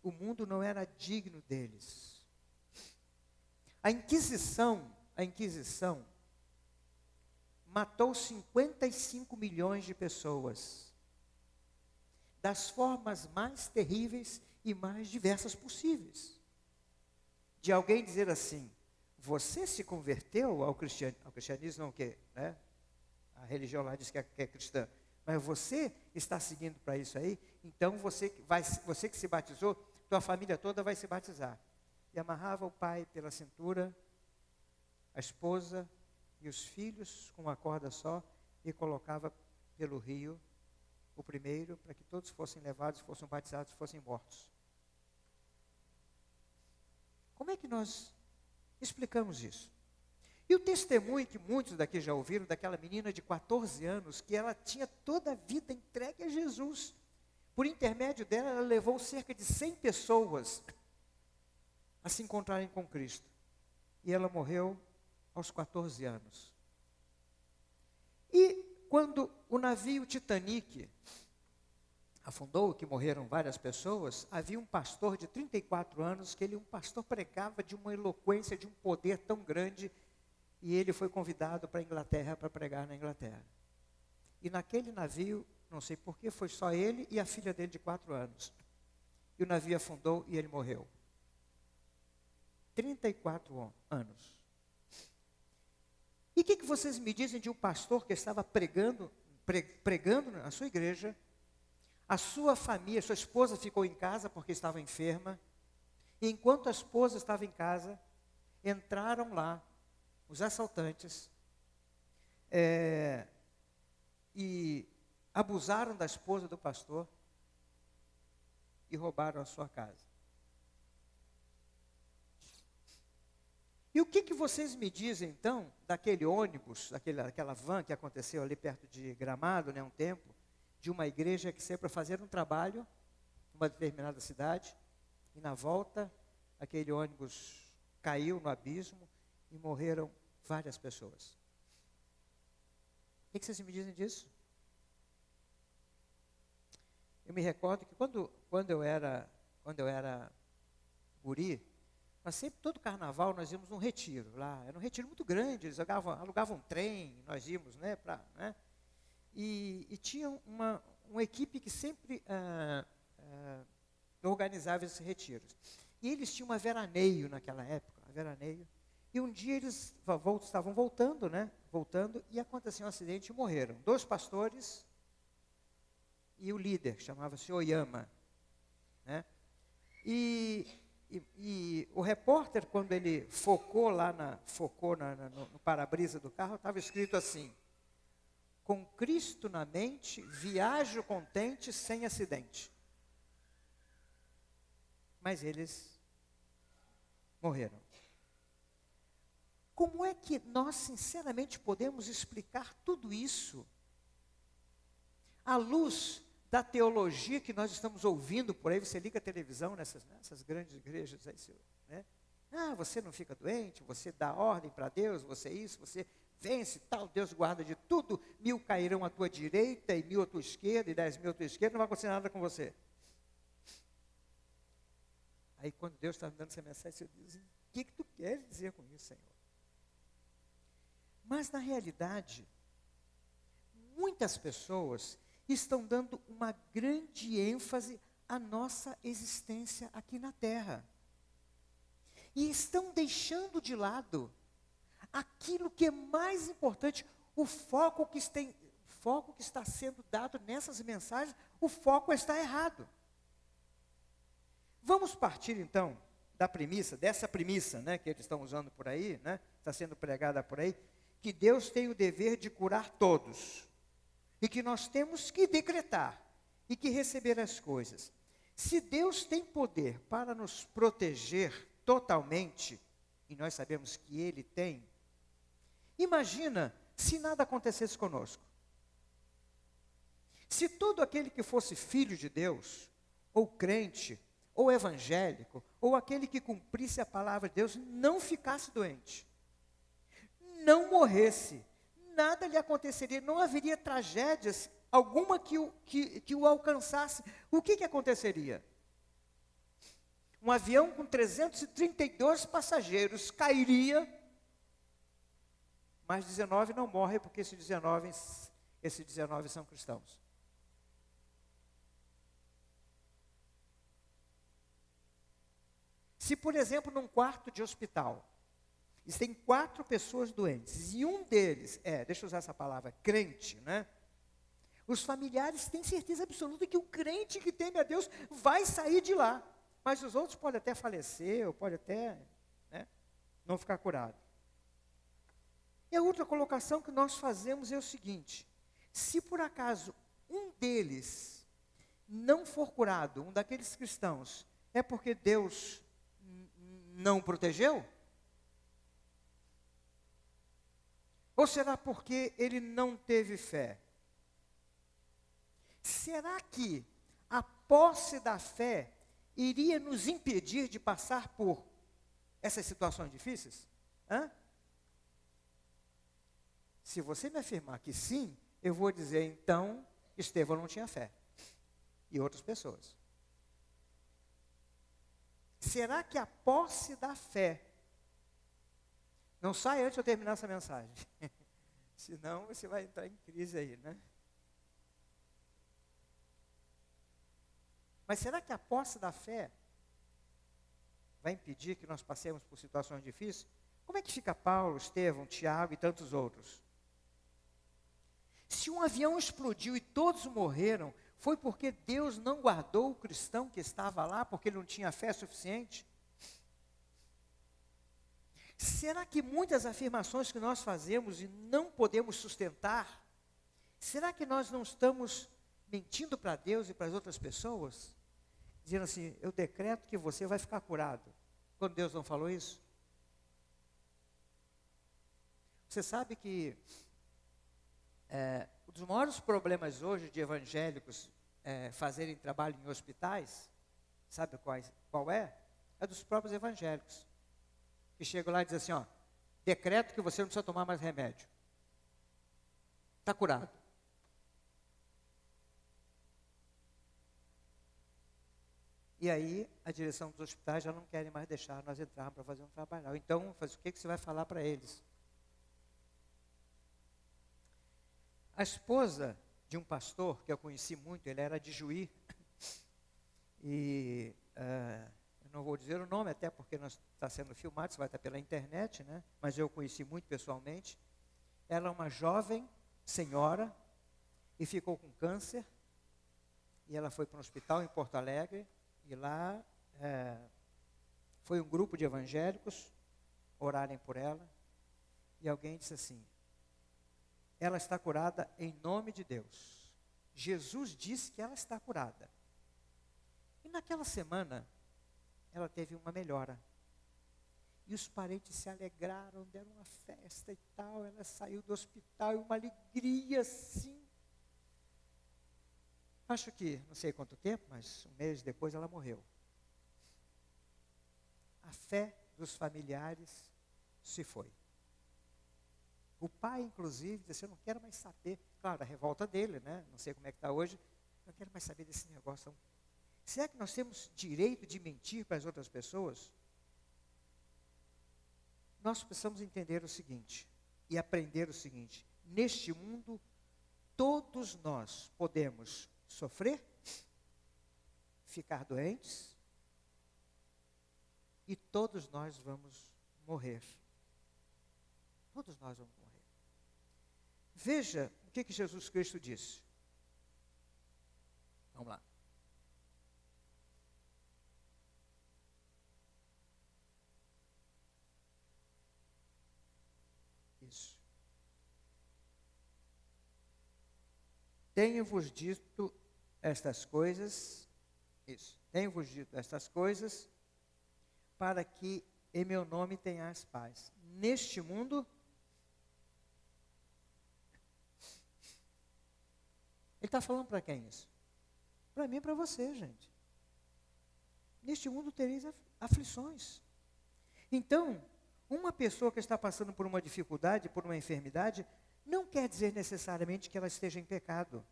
o mundo não era digno deles. A Inquisição matou 55 milhões de pessoas, das formas mais terríveis e mais diversas possíveis. De alguém dizer assim, você se converteu ao cristianismo, não que, né? A religião lá diz que é cristã, mas você está seguindo para isso aí, então você que se batizou, tua família toda vai se batizar. E amarrava o pai pela cintura, a esposa e os filhos com uma corda só, e colocava pelo rio o primeiro, para que todos fossem levados, fossem batizados, fossem mortos. Como é que nós explicamos isso? E o testemunho que muitos daqui já ouviram, daquela menina de 14 anos, que ela tinha toda a vida entregue a Jesus. Por intermédio dela, ela levou cerca de 100 pessoas a se encontrarem com Cristo. E ela morreu aos 14 anos. E quando o navio Titanic afundou, que morreram várias pessoas, havia um pastor de 34 anos, que um pastor pregava de uma eloquência, de um poder tão grande, e ele foi convidado para a Inglaterra, para pregar na Inglaterra. E naquele navio, não sei porquê, foi só ele e a filha dele de 4 anos. E o navio afundou e ele morreu. 34 anos. E o que vocês me dizem de um pastor que estava pregando na sua igreja, A sua família, sua esposa ficou em casa porque estava enferma. E enquanto a esposa estava em casa, entraram lá os assaltantes e abusaram da esposa do pastor e roubaram a sua casa. E o que vocês me dizem, então, daquele ônibus, daquela van que aconteceu ali perto de Gramado, né, um tempo, de uma igreja que saiu para fazer um trabalho em uma determinada cidade, e na volta, aquele ônibus caiu no abismo e morreram várias pessoas. O que vocês me dizem disso? Eu me recordo que quando eu era guri, nós sempre, todo carnaval, nós íamos num retiro lá. Era um retiro muito grande, eles alugavam um trem, nós íamos, né? E tinha uma equipe que sempre organizava esses retiros. E eles tinham uma veraneio naquela época, e um dia eles estavam voltando, né? E aconteceu um acidente e morreram. 2 pastores e o líder, que chamava-se Oyama, né? E o repórter, quando ele focou no para-brisa do carro, estava escrito assim: com Cristo na mente, viajo contente, sem acidente. Mas eles morreram. Como é que nós, sinceramente, podemos explicar tudo isso à luz da teologia que nós estamos ouvindo por aí? Você liga a televisão nessas grandes igrejas aí, né? Você não fica doente, você dá ordem para Deus, você vence, tal, Deus guarda de tudo, 1000 cairão à tua direita, e 1000 à tua esquerda, e 10.000 à tua esquerda, não vai acontecer nada com você. Aí quando Deus está me dando essa mensagem, eu digo: o que tu queres dizer com isso, Senhor? Mas na realidade, muitas pessoas estão dando uma grande ênfase à nossa existência aqui na Terra. E estão deixando de lado aquilo que é mais importante, o foco que está sendo dado nessas mensagens, o foco está errado. Vamos partir então dessa premissa, né, que eles estão usando por aí, né, está sendo pregada por aí, que Deus tem o dever de curar todos, e que nós temos que decretar, e que receber as coisas. Se Deus tem poder para nos proteger totalmente, e nós sabemos que Ele tem, imagina se nada acontecesse conosco. Se todo aquele que fosse filho de Deus, ou crente, ou evangélico, ou aquele que cumprisse a palavra de Deus, não ficasse doente, não morresse, nada lhe aconteceria, não haveria tragédias alguma que o alcançasse. O que aconteceria? Um avião com 332 passageiros cairia, mas 19 não morrem, porque esses 19 são cristãos. Se, por exemplo, num quarto de hospital, existem 4 pessoas doentes, e um deles deixa eu usar essa palavra, crente, né? Os familiares têm certeza absoluta que o crente que teme a Deus vai sair de lá. Mas os outros podem até falecer, ou podem até, né, não ficar curado. E a outra colocação que nós fazemos é o seguinte: se por acaso um deles não for curado, um daqueles cristãos, é porque Deus não o protegeu? Ou será porque ele não teve fé? Será que a posse da fé iria nos impedir de passar por essas situações difíceis? Se você me afirmar que sim, eu vou dizer, então, Estevão não tinha fé. E outras pessoas. Será que a posse da fé... Não sai antes de eu terminar essa mensagem. Senão você vai entrar em crise aí, né? Mas será que a posse da fé vai impedir que nós passemos por situações difíceis? Como é que fica Paulo, Estevão, Tiago e tantos outros? Se um avião explodiu e todos morreram, Foi porque Deus não guardou o cristão que estava lá, porque ele não tinha fé suficiente? Será que muitas afirmações que nós fazemos e não podemos sustentar, será que nós não estamos mentindo para Deus e para as outras pessoas? Dizendo assim, eu decreto que você vai ficar curado. Quando Deus não falou isso? Você sabe que um dos maiores problemas hoje de evangélicos fazerem trabalho em hospitais, sabe qual é? É dos próprios evangélicos. Que chegam lá e dizem assim, ó, decreto que você não precisa tomar mais remédio. Está curado. E aí, a direção dos hospitais já não querem mais deixar nós entrarmos para fazer um trabalho. Então, o que você vai falar para eles? A esposa de um pastor, que eu conheci muito, ele era de Juí, e eu não vou dizer o nome, até porque está sendo filmado, isso vai estar pela internet, né? Mas eu conheci muito pessoalmente. Ela é uma jovem senhora, e ficou com câncer, e ela foi para um hospital em Porto Alegre, e lá foi um grupo de evangélicos orarem por ela, e alguém disse assim, ela está curada em nome de Deus. Jesus disse que ela está curada. E naquela semana, ela teve uma melhora. E os parentes se alegraram, deram uma festa e tal. Ela saiu do hospital e uma alegria assim. Acho que, não sei quanto tempo, mas um mês depois ela morreu. A fé dos familiares se foi. O pai, inclusive, disse, eu não quero mais saber. Claro, a revolta dele, né? Não sei como é que está hoje. Não quero mais saber desse negócio. Será que nós temos direito de mentir para as outras pessoas? Nós precisamos entender o seguinte, e aprender o seguinte. Neste mundo, todos nós podemos sofrer, ficar doentes, e todos nós vamos morrer. Todos nós vamos morrer. Veja o que Jesus Cristo disse. Vamos lá. Isso. Tenho-vos dito estas coisas, tenho-vos dito estas coisas, para que em meu nome tenhais paz. Neste mundo, ele está falando para quem isso? Para mim e para você, gente. Neste mundo tereis aflições. Então, uma pessoa que está passando por uma dificuldade, por uma enfermidade, não quer dizer necessariamente que ela esteja em pecado.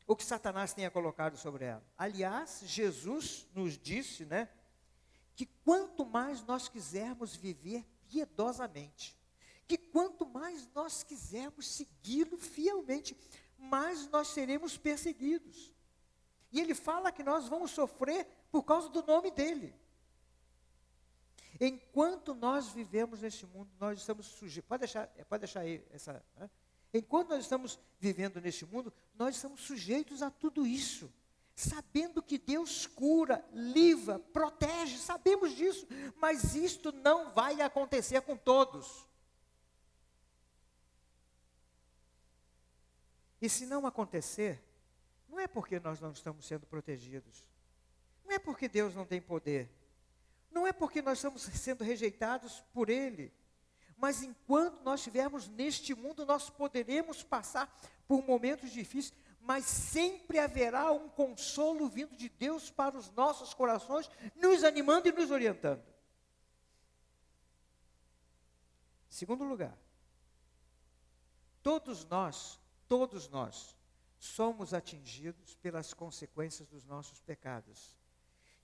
O que Satanás tenha colocado sobre ela. Aliás, Jesus nos disse, né, que quanto mais nós quisermos viver piedosamente, que quanto mais nós quisermos segui-lo fielmente, mais nós seremos perseguidos. E ele fala que nós vamos sofrer por causa do nome dele. Enquanto nós vivemos neste mundo, nós estamos sujeitos. Pode deixar aí essa. Né? Enquanto nós estamos vivendo neste mundo, nós estamos sujeitos a tudo isso. Sabendo que Deus cura, livra, protege, sabemos disso. Mas isto não vai acontecer com todos. E se não acontecer, não é porque nós não estamos sendo protegidos. Não é porque Deus não tem poder. Não é porque nós estamos sendo rejeitados por Ele, mas enquanto nós estivermos neste mundo, nós poderemos passar por momentos difíceis, mas sempre haverá um consolo vindo de Deus para os nossos corações, nos animando e nos orientando. Segundo lugar, todos nós somos atingidos pelas consequências dos nossos pecados.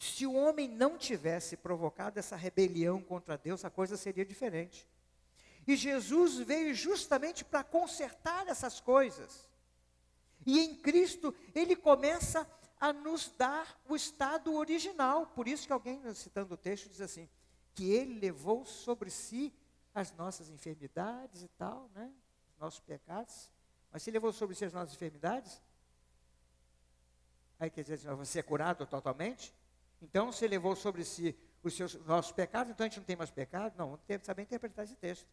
Se o homem não tivesse provocado essa rebelião contra Deus, a coisa seria diferente. E Jesus veio justamente para consertar essas coisas. E em Cristo, Ele começa a nos dar o estado original. Por isso que alguém, citando o texto, diz assim, que Ele levou sobre si as nossas enfermidades e tal, né? Os nossos pecados. Mas se Ele levou sobre si as nossas enfermidades, Aí quer dizer, você é curado totalmente? Então, você levou sobre si os nossos pecados, então a gente não tem mais pecado? Não, tem que saber interpretar esse texto.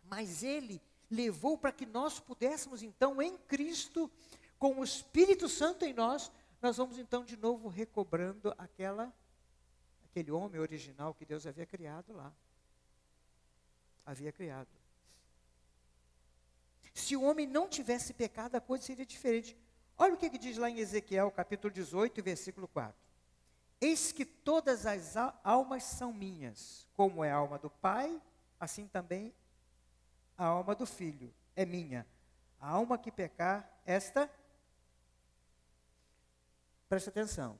Mas ele levou para que nós pudéssemos, então, em Cristo, com o Espírito Santo em nós, nós vamos, então, de novo recobrando aquele homem original que Deus havia criado lá. Havia criado. Se o homem não tivesse pecado, a coisa seria diferente. Olha o que diz lá em Ezequiel, capítulo 18, versículo 4. Eis que todas as almas são minhas, como é a alma do Pai, assim também a alma do Filho é minha. A alma que pecar, preste atenção.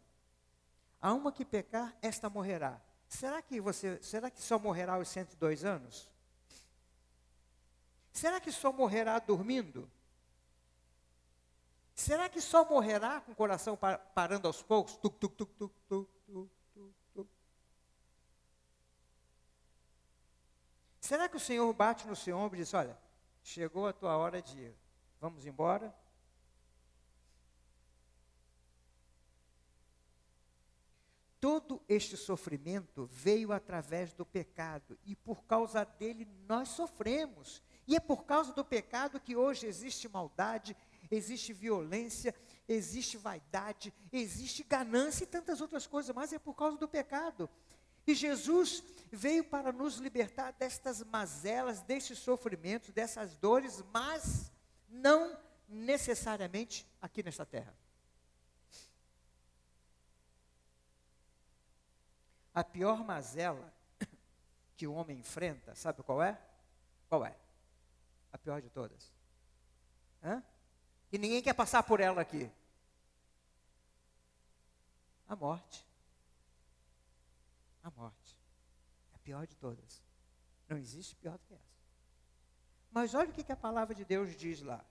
A alma que pecar, esta morrerá. Será que só morrerá aos 102 anos? Será que só morrerá dormindo? Será que só morrerá com o coração parando aos poucos? Tuc, tuc, tuc, tuc, tuc, tuc, tuc, tuc. Será que o Senhor bate no seu ombro e diz, olha, chegou a tua hora de ir, vamos embora? Todo este sofrimento veio através do pecado e por causa dele nós sofremos. E é por causa do pecado que hoje existe maldade, existe violência, existe vaidade, existe ganância e tantas outras coisas, mas é por causa do pecado. E Jesus veio para nos libertar destas mazelas, destes sofrimentos, dessas dores, mas não necessariamente aqui nesta terra. A pior mazela que o homem enfrenta, sabe qual é? Qual é? A pior de todas. E ninguém quer passar por ela aqui. A morte. A morte. É a pior de todas. Não existe pior do que essa. Mas olha o que a palavra de Deus diz lá.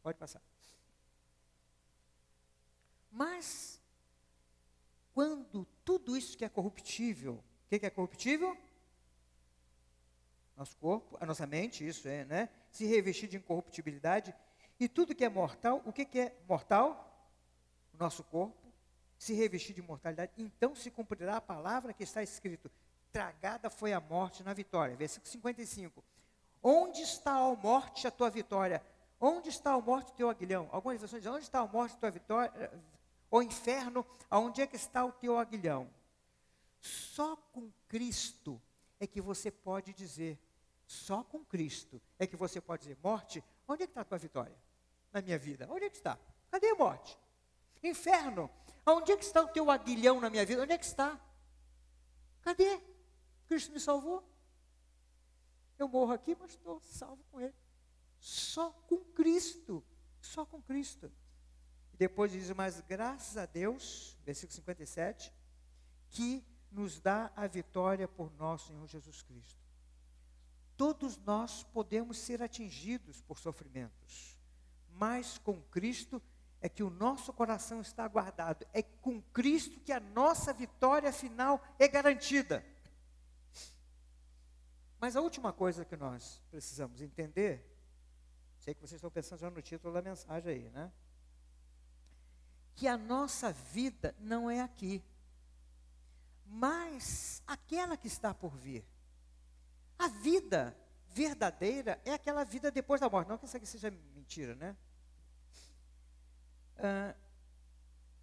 Pode passar. Mas, quando tudo isso que é corruptível, o que é corruptível? Nosso corpo, a nossa mente, isso é, né? Se revestir de incorruptibilidade. E tudo que é mortal, o que é mortal? O nosso corpo, se revestir de mortalidade. Então se cumprirá a palavra que está escrito, tragada foi a morte na vitória. Versículo 55. Onde está, ó morte, a tua vitória? Onde está, ó morte, o teu aguilhão? Algumas versões dizem, onde está, ó morte, a tua vitória? O inferno, aonde é que está o teu aguilhão? Só com Cristo é que você pode dizer, só com Cristo é que você pode dizer, morte, onde é que está a tua vitória? Na minha vida, onde é que está? Cadê a morte? Inferno, onde é que está o teu aguilhão na minha vida? Onde é que está? Cadê? Cristo me salvou. Eu morro aqui, mas estou salvo com Ele. Só com Cristo, só com Cristo. E depois diz, mas graças a Deus, versículo 57, que nos dá a vitória por nosso Senhor Jesus Cristo. Todos nós podemos ser atingidos por sofrimentos, mas com Cristo é que o nosso coração está guardado, é com Cristo que a nossa vitória final é garantida. Mas a última coisa que nós precisamos entender, sei que vocês estão pensando já no título da mensagem aí, né? Que a nossa vida não é aqui, mas aquela que está por vir. A vida verdadeira é aquela vida depois da morte. Não que isso aqui seja mentira, né?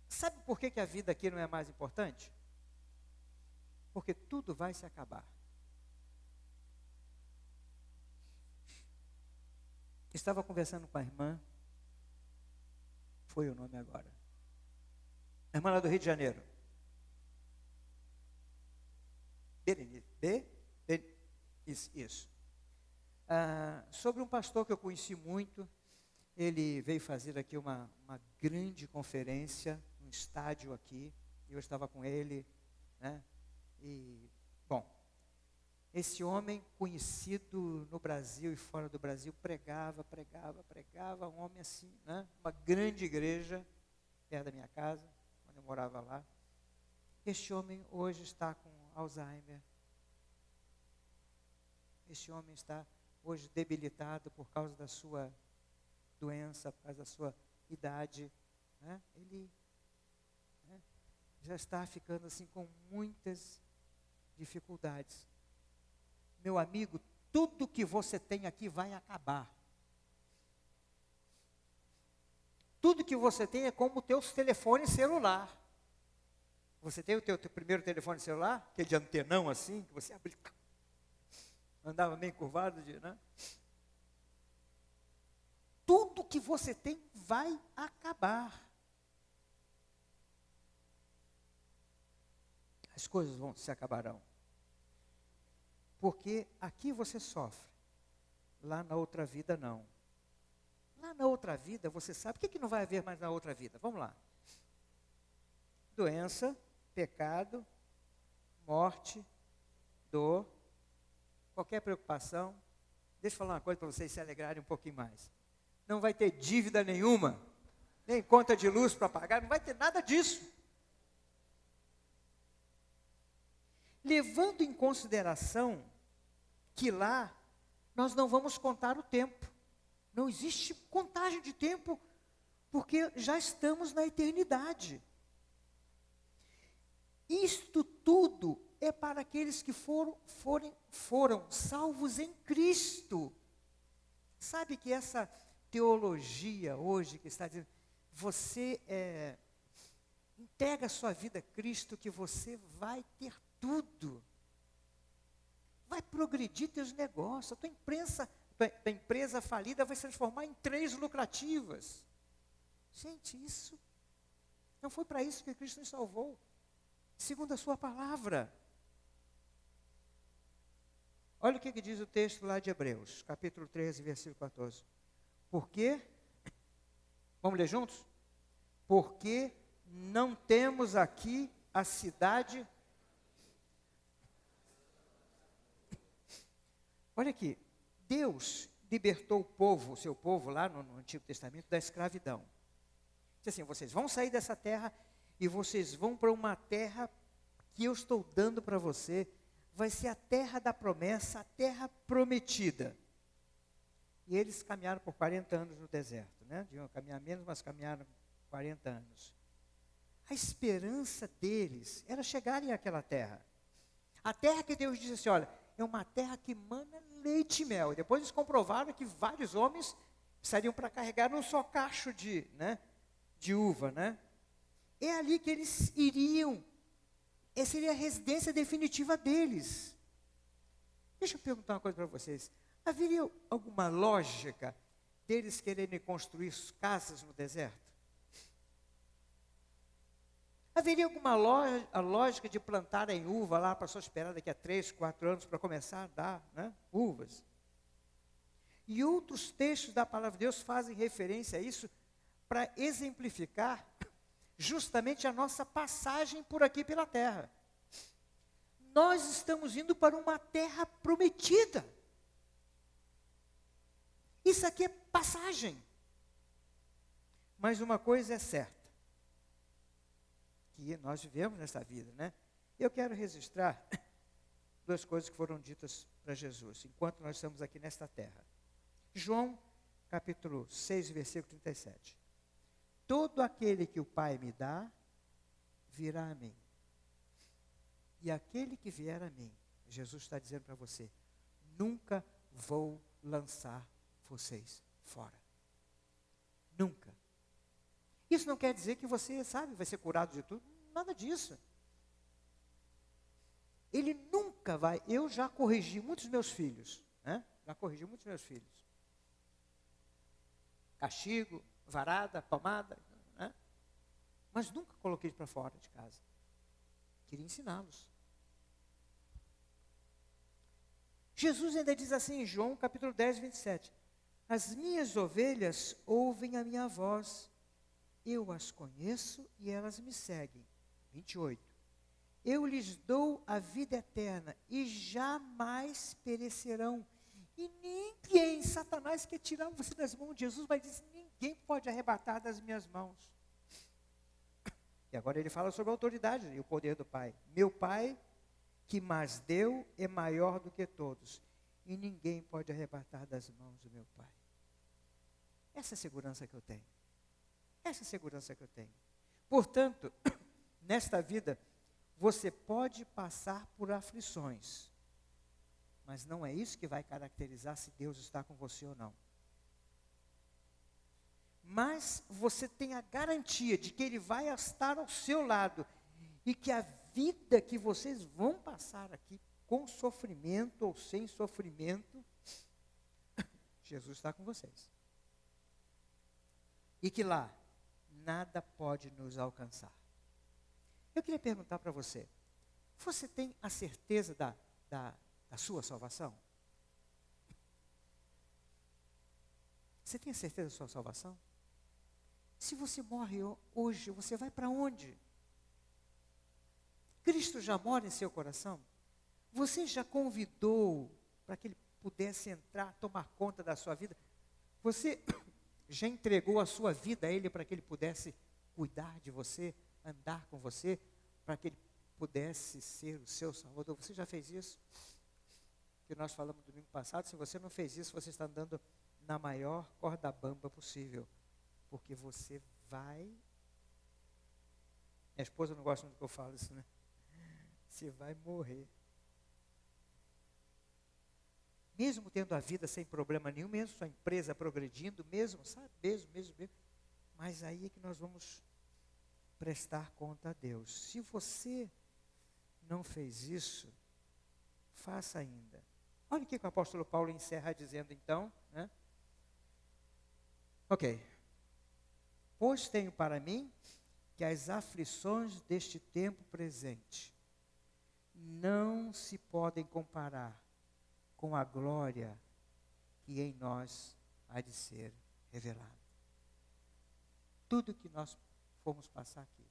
Sabe por que a vida aqui não é mais importante? Porque tudo vai se acabar. Estava conversando com a irmã, foi o nome agora, a irmã lá do Rio de Janeiro, isso. Sobre um pastor que eu conheci muito, ele veio fazer aqui uma grande conferência, um estádio aqui, e eu estava com ele, né? E, bom, esse homem conhecido no Brasil e fora do Brasil, pregava, um homem assim, né? Uma grande igreja, perto da minha casa, quando eu morava lá. Este homem hoje está com Alzheimer. Este homem está hoje debilitado por causa da sua doença, por causa da sua idade, né, ele, né, já está ficando assim com muitas dificuldades. Meu amigo, tudo que você tem aqui vai acabar. Tudo que você tem é como o teu telefone celular. Você tem o teu primeiro telefone celular, aquele de antenão assim, que você abria, andava meio curvado, né? Tudo que você tem vai acabar. As coisas se acabarão. Porque aqui você sofre, lá na outra vida não. Lá na outra vida, você sabe, o que não vai haver mais na outra vida? Vamos lá. Doença, pecado, morte, dor, qualquer preocupação. Deixa eu falar uma coisa para vocês se alegrarem um pouquinho mais. Não vai ter dívida nenhuma, nem conta de luz para pagar, não vai ter nada disso. Levando em consideração que lá nós não vamos contar o tempo. Não existe contagem de tempo, porque já estamos na eternidade. Isto tudo é para aqueles que foram salvos em Cristo. Sabe que essa teologia hoje que está dizendo, você entrega a sua vida a Cristo, que você vai ter tudo. Vai progredir teus negócios, a tua empresa falida vai se transformar em 3 lucrativas. Gente, isso não foi para isso que Cristo nos salvou. Segundo a sua palavra. Olha o que diz o texto lá de Hebreus, capítulo 13, versículo 14. Porque, vamos ler juntos? Porque não temos aqui a cidade. Olha aqui, Deus libertou o povo, o seu povo lá no Antigo Testamento, da escravidão. Diz assim, vocês vão sair dessa terra e vocês vão para uma terra que eu estou dando para você, vai ser a terra da promessa, a terra prometida. E eles caminharam por 40 anos no deserto, né? Deviam caminhar menos, mas caminharam 40 anos. A esperança deles era chegarem àquela terra. A terra que Deus disse assim, olha, é uma terra que mana leite e mel. E depois eles comprovaram que vários homens sairiam para carregar um só cacho de uva, né? É ali que eles iriam. Essa seria a residência definitiva deles. Deixa eu perguntar uma coisa para vocês. Haveria alguma lógica deles quererem construir casas no deserto? Haveria alguma lógica de plantarem uva lá para só esperar daqui a 3, 4 anos para começar a dar, né, uvas? E outros textos da palavra de Deus fazem referência a isso para exemplificar justamente a nossa passagem por aqui pela terra. Nós estamos indo para uma terra prometida. Isso aqui é passagem. Mas uma coisa é certa, que nós vivemos nessa vida, né? Eu quero registrar 2 coisas que foram ditas para Jesus, enquanto nós estamos aqui nesta terra. João, capítulo 6, versículo 37. Todo aquele que o Pai me dá, virá a mim. E aquele que vier a mim, Jesus está dizendo para você, nunca vou lançar vocês fora. Nunca. Isso não quer dizer que você, sabe, vai ser curado de tudo. Nada disso. Ele nunca vai. Eu já corrigi muitos meus filhos, né? Já corrigi muitos meus filhos. Castigo, varada, palmada, né? Mas nunca coloquei para fora de casa. Queria ensiná-los. Jesus ainda diz assim em João capítulo 10, 27. As minhas ovelhas ouvem a minha voz. Eu as conheço e elas me seguem. 28. Eu lhes dou a vida eterna e jamais perecerão. E ninguém, Satanás quer tirar você das mãos de Jesus, mas diz, ninguém pode arrebatar das minhas mãos. E agora ele fala sobre a autoridade e o poder do Pai. Meu Pai, que mais deu, é maior do que todos. E ninguém pode arrebatar das mãos do meu Pai. Essa é a segurança que eu tenho. Essa é a segurança que eu tenho. Portanto, nesta vida, você pode passar por aflições, mas não é isso que vai caracterizar se Deus está com você ou não. Mas você tem a garantia de que Ele vai estar ao seu lado e que a vida que vocês vão passar aqui, com sofrimento ou sem sofrimento, Jesus está com vocês. E que lá, nada pode nos alcançar. Eu queria perguntar para você, você tem a certeza da sua salvação? Você tem a certeza da sua salvação? Se você morre hoje, você vai para onde? Cristo já mora em seu coração? Você já convidou para que Ele pudesse entrar, tomar conta da sua vida? Você já entregou a sua vida a Ele para que Ele pudesse cuidar de você, andar com você, para que Ele pudesse ser o seu Salvador? Você já fez isso? Que nós falamos domingo passado. Se você não fez isso, você está andando na maior corda bamba possível. Porque você vai... Minha esposa não gosta muito que eu falo isso, né? Você vai morrer. Mesmo tendo a vida sem problema nenhum, mesmo sua empresa progredindo, mesmo, sabe? Mesmo. Mas aí é que nós vamos prestar conta a Deus. Se você não fez isso, faça ainda. Olha o que o apóstolo Paulo encerra dizendo então, né? Ok. Pois tenho para mim que as aflições deste tempo presente não se podem comparar com a glória que em nós há de ser revelada. Tudo que nós formos passar aqui,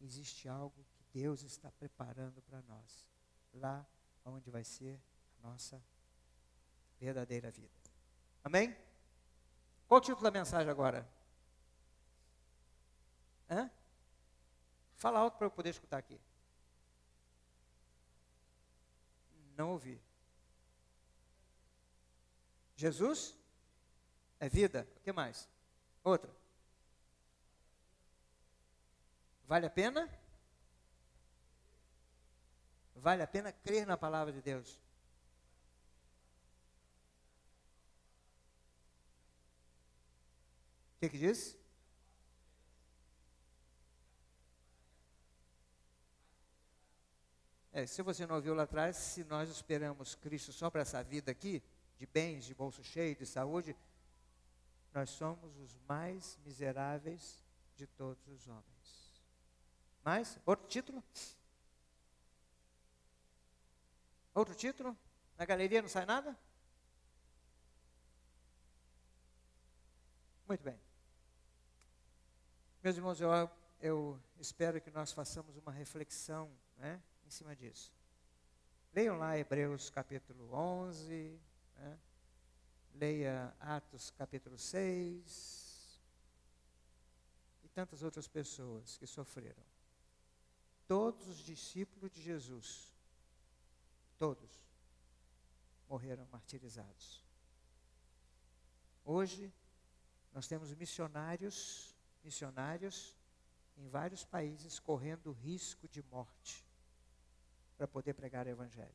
existe algo que Deus está preparando para nós, lá onde vai ser a nossa verdadeira vida. Amém? Qual o título da mensagem agora? Fala alto para eu poder escutar aqui. Não ouvi. Jesus é vida. O que mais? Outra. Vale a pena? Vale a pena crer na palavra de Deus. O que diz? Se você não ouviu lá atrás, se nós esperamos Cristo só para essa vida aqui, de bens, de bolso cheio, de saúde, nós somos os mais miseráveis de todos os homens. Mais? Outro título? Outro título? Na galeria não sai nada? Muito bem. Meus irmãos, eu espero que nós façamos uma reflexão, né, em cima disso. Leiam lá Hebreus capítulo 11, né? Leia Atos capítulo 6 e tantas outras pessoas que sofreram. Todos os discípulos de Jesus, todos, morreram martirizados. Hoje, nós temos missionários em vários países correndo risco de morte para poder pregar o Evangelho.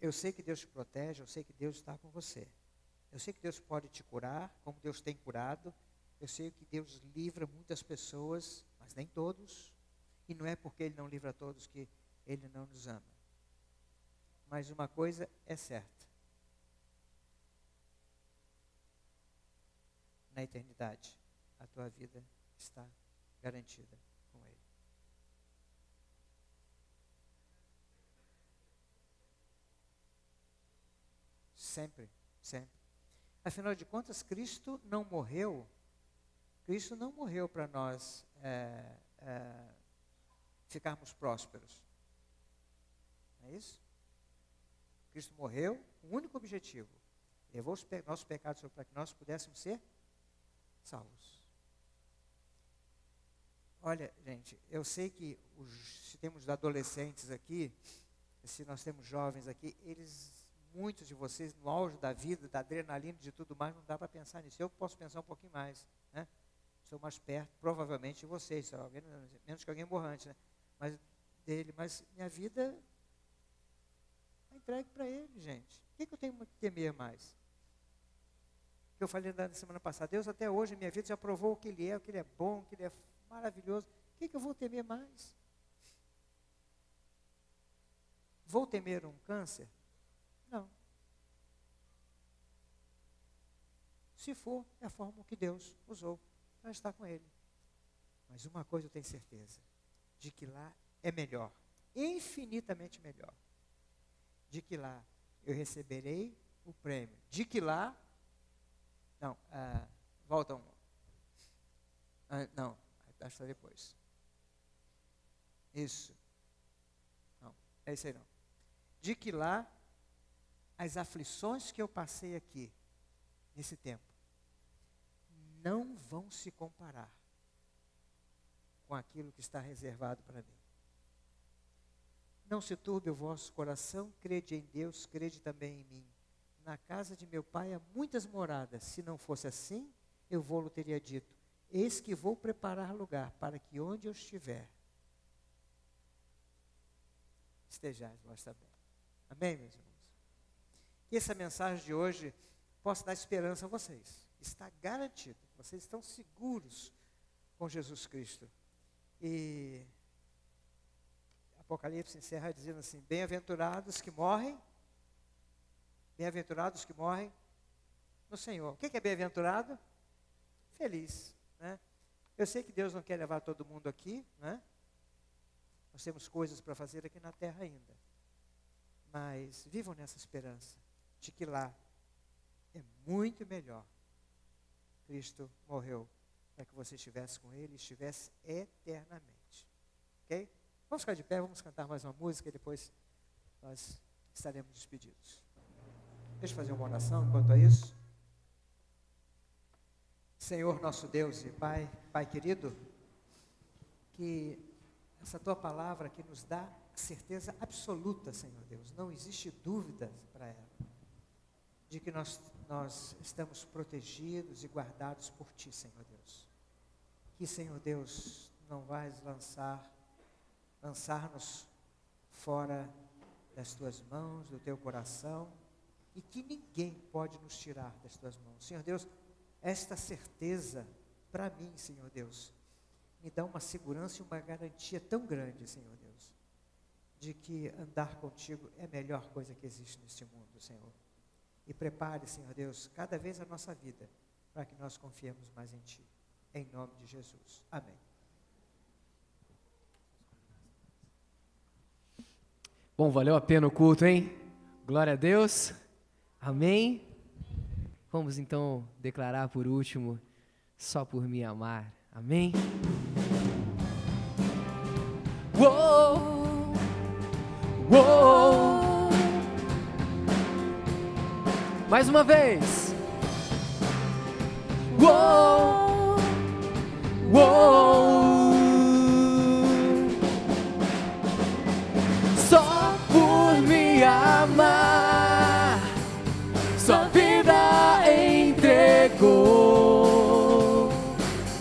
Eu sei que Deus te protege, eu sei que Deus está com você. Eu sei que Deus pode te curar, como Deus tem curado. Eu sei que Deus livra muitas pessoas, mas nem todos. E não é porque Ele não livra todos que Ele não nos ama. Mas uma coisa é certa. Na eternidade, a tua vida está garantida com Ele. Sempre, sempre. Afinal de contas, Cristo não morreu para nós ficarmos prósperos. Não é isso? Cristo morreu com um único objetivo. Levou os nossos pecados para que nós pudéssemos ser salvos. Olha, gente, eu sei que se temos adolescentes aqui, se nós temos jovens aqui, muitos de vocês no auge da vida, da adrenalina, de tudo mais, não dá para pensar nisso. Eu posso pensar um pouquinho mais, né? Estou mais perto, provavelmente, de vocês, alguém, menos que alguém morra antes, né? Mas minha vida é entregue para Ele, gente. O que eu tenho que temer mais? Que eu falei na semana passada, Deus até hoje, minha vida já provou o que Ele é bom, que Ele é maravilhoso. O que eu vou temer mais? Vou temer um câncer? Não. Se for, é a forma que Deus usou para estar com Ele. Mas uma coisa eu tenho certeza, de que lá é melhor, infinitamente melhor. De que lá eu receberei o prêmio. De que lá... Não, volta um. Não, acho que depois. Isso. Não, é isso aí não. De que lá as aflições que eu passei aqui, nesse tempo, não vão se comparar com aquilo que está reservado para mim. Não se turbe o vosso coração, crede em Deus, crede também em mim. Na casa de meu pai há muitas moradas, se não fosse assim, eu vou-lhe teria dito, eis que vou preparar lugar, para que onde eu estiver, estejais vós também. Amém, meus irmãos? Que essa mensagem de hoje possa dar esperança a vocês. Está garantido, vocês estão seguros com Jesus Cristo. E Apocalipse encerra dizendo assim, bem-aventurados que morrem no Senhor. O que é bem-aventurado? Feliz, né? Eu sei que Deus não quer levar todo mundo aqui, né? Nós temos coisas para fazer aqui na terra ainda. Mas vivam nessa esperança de que lá é muito melhor. Cristo morreu para que você estivesse com Ele, estivesse eternamente. Ok? Vamos ficar de pé, vamos cantar mais uma música e depois nós estaremos despedidos. Deixa eu fazer uma oração enquanto a isso. Senhor nosso Deus e Pai querido, que essa Tua palavra que nos dá certeza absoluta, Senhor Deus, não existe dúvida para ela, de que nós estamos protegidos e guardados por Ti, Senhor Deus. Que, Senhor Deus, não vais lançar-nos fora das Tuas mãos, do Teu coração, e que ninguém pode nos tirar das Tuas mãos. Senhor Deus, esta certeza, para mim, Senhor Deus, me dá uma segurança e uma garantia tão grande, Senhor Deus, de que andar contigo é a melhor coisa que existe neste mundo, Senhor. E prepare, Senhor Deus, cada vez a nossa vida, para que nós confiemos mais em Ti. Em nome de Jesus. Amém. Bom, valeu a pena o culto, hein? Glória a Deus. Amém. Vamos então declarar por último, só por me amar. Amém. Uou, uou. Mais uma vez. Uou, uou. Só por me amar, sua vida entregou.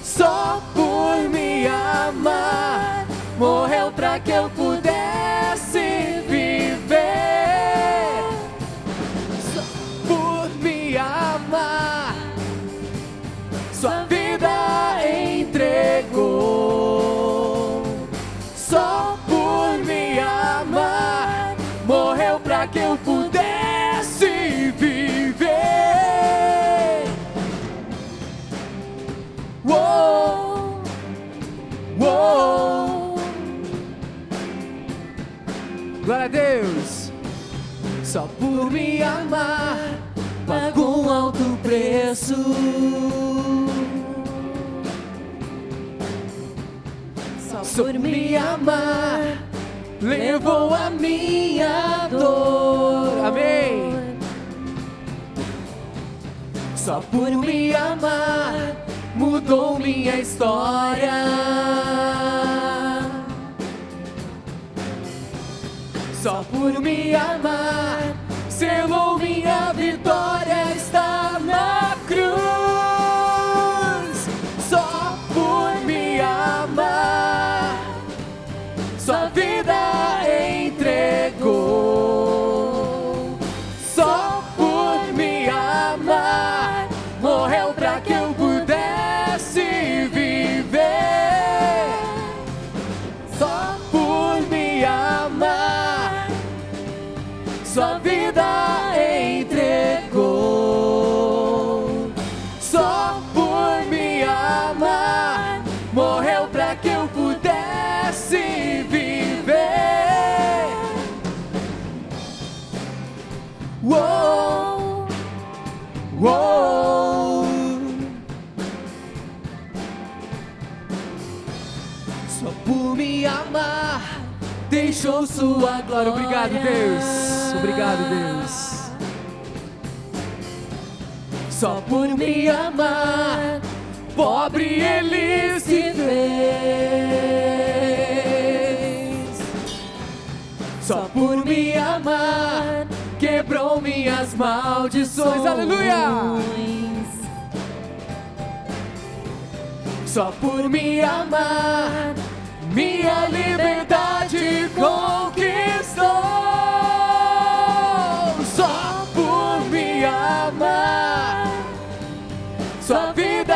Só por me amar, morreu para que eu pudesse viver. Só por me amar, sua vida entregou. Só por me amar, morreu para que eu pudesse viver. Uou, uou. Glória a Deus. Só por me amar, pagou um alto preço. Só por me amar, levou a minha dor. Amém. Só por me amar, mudou minha história. Só por me amar, selou minha vitória, está na cruz. Só por me amar, sua vida entregou. Só por me amar, morreu pra que eu pudesse viver. Só por me amar, sua vida entregou. Só por me amar, morreu pra que eu pudesse viver. Uou, uou. Só por me amar, deixou sua glória. Obrigado, Deus. Obrigado, Deus. Só por me amar, pobre ele se fez. Só por me amar, quebrou minhas maldições. Aleluia! Só por me amar, minha liberdade conquistou. Só por me amar, sua vida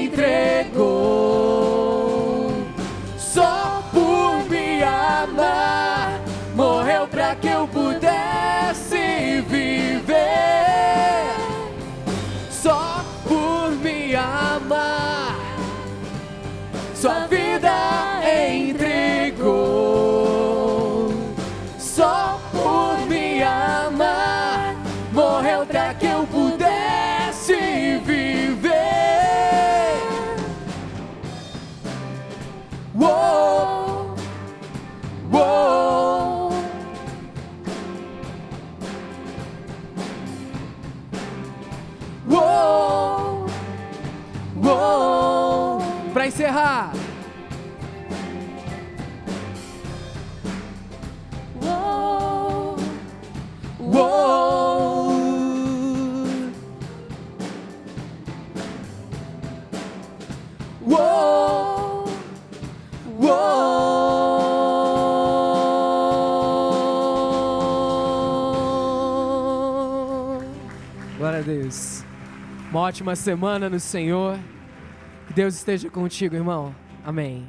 entregou. Só por me amar, morreu pra que eu pudesse viver. Só por me amar, sua vida entregou. Só por me amar, morreu pra que eu pudesse viver. Uou, uou. Uou, uou. Pra encerrar. Uou, Uou. Uou. Uou. Glória a Deus. Uma ótima semana no Senhor. Que Deus esteja contigo, irmão. Amém.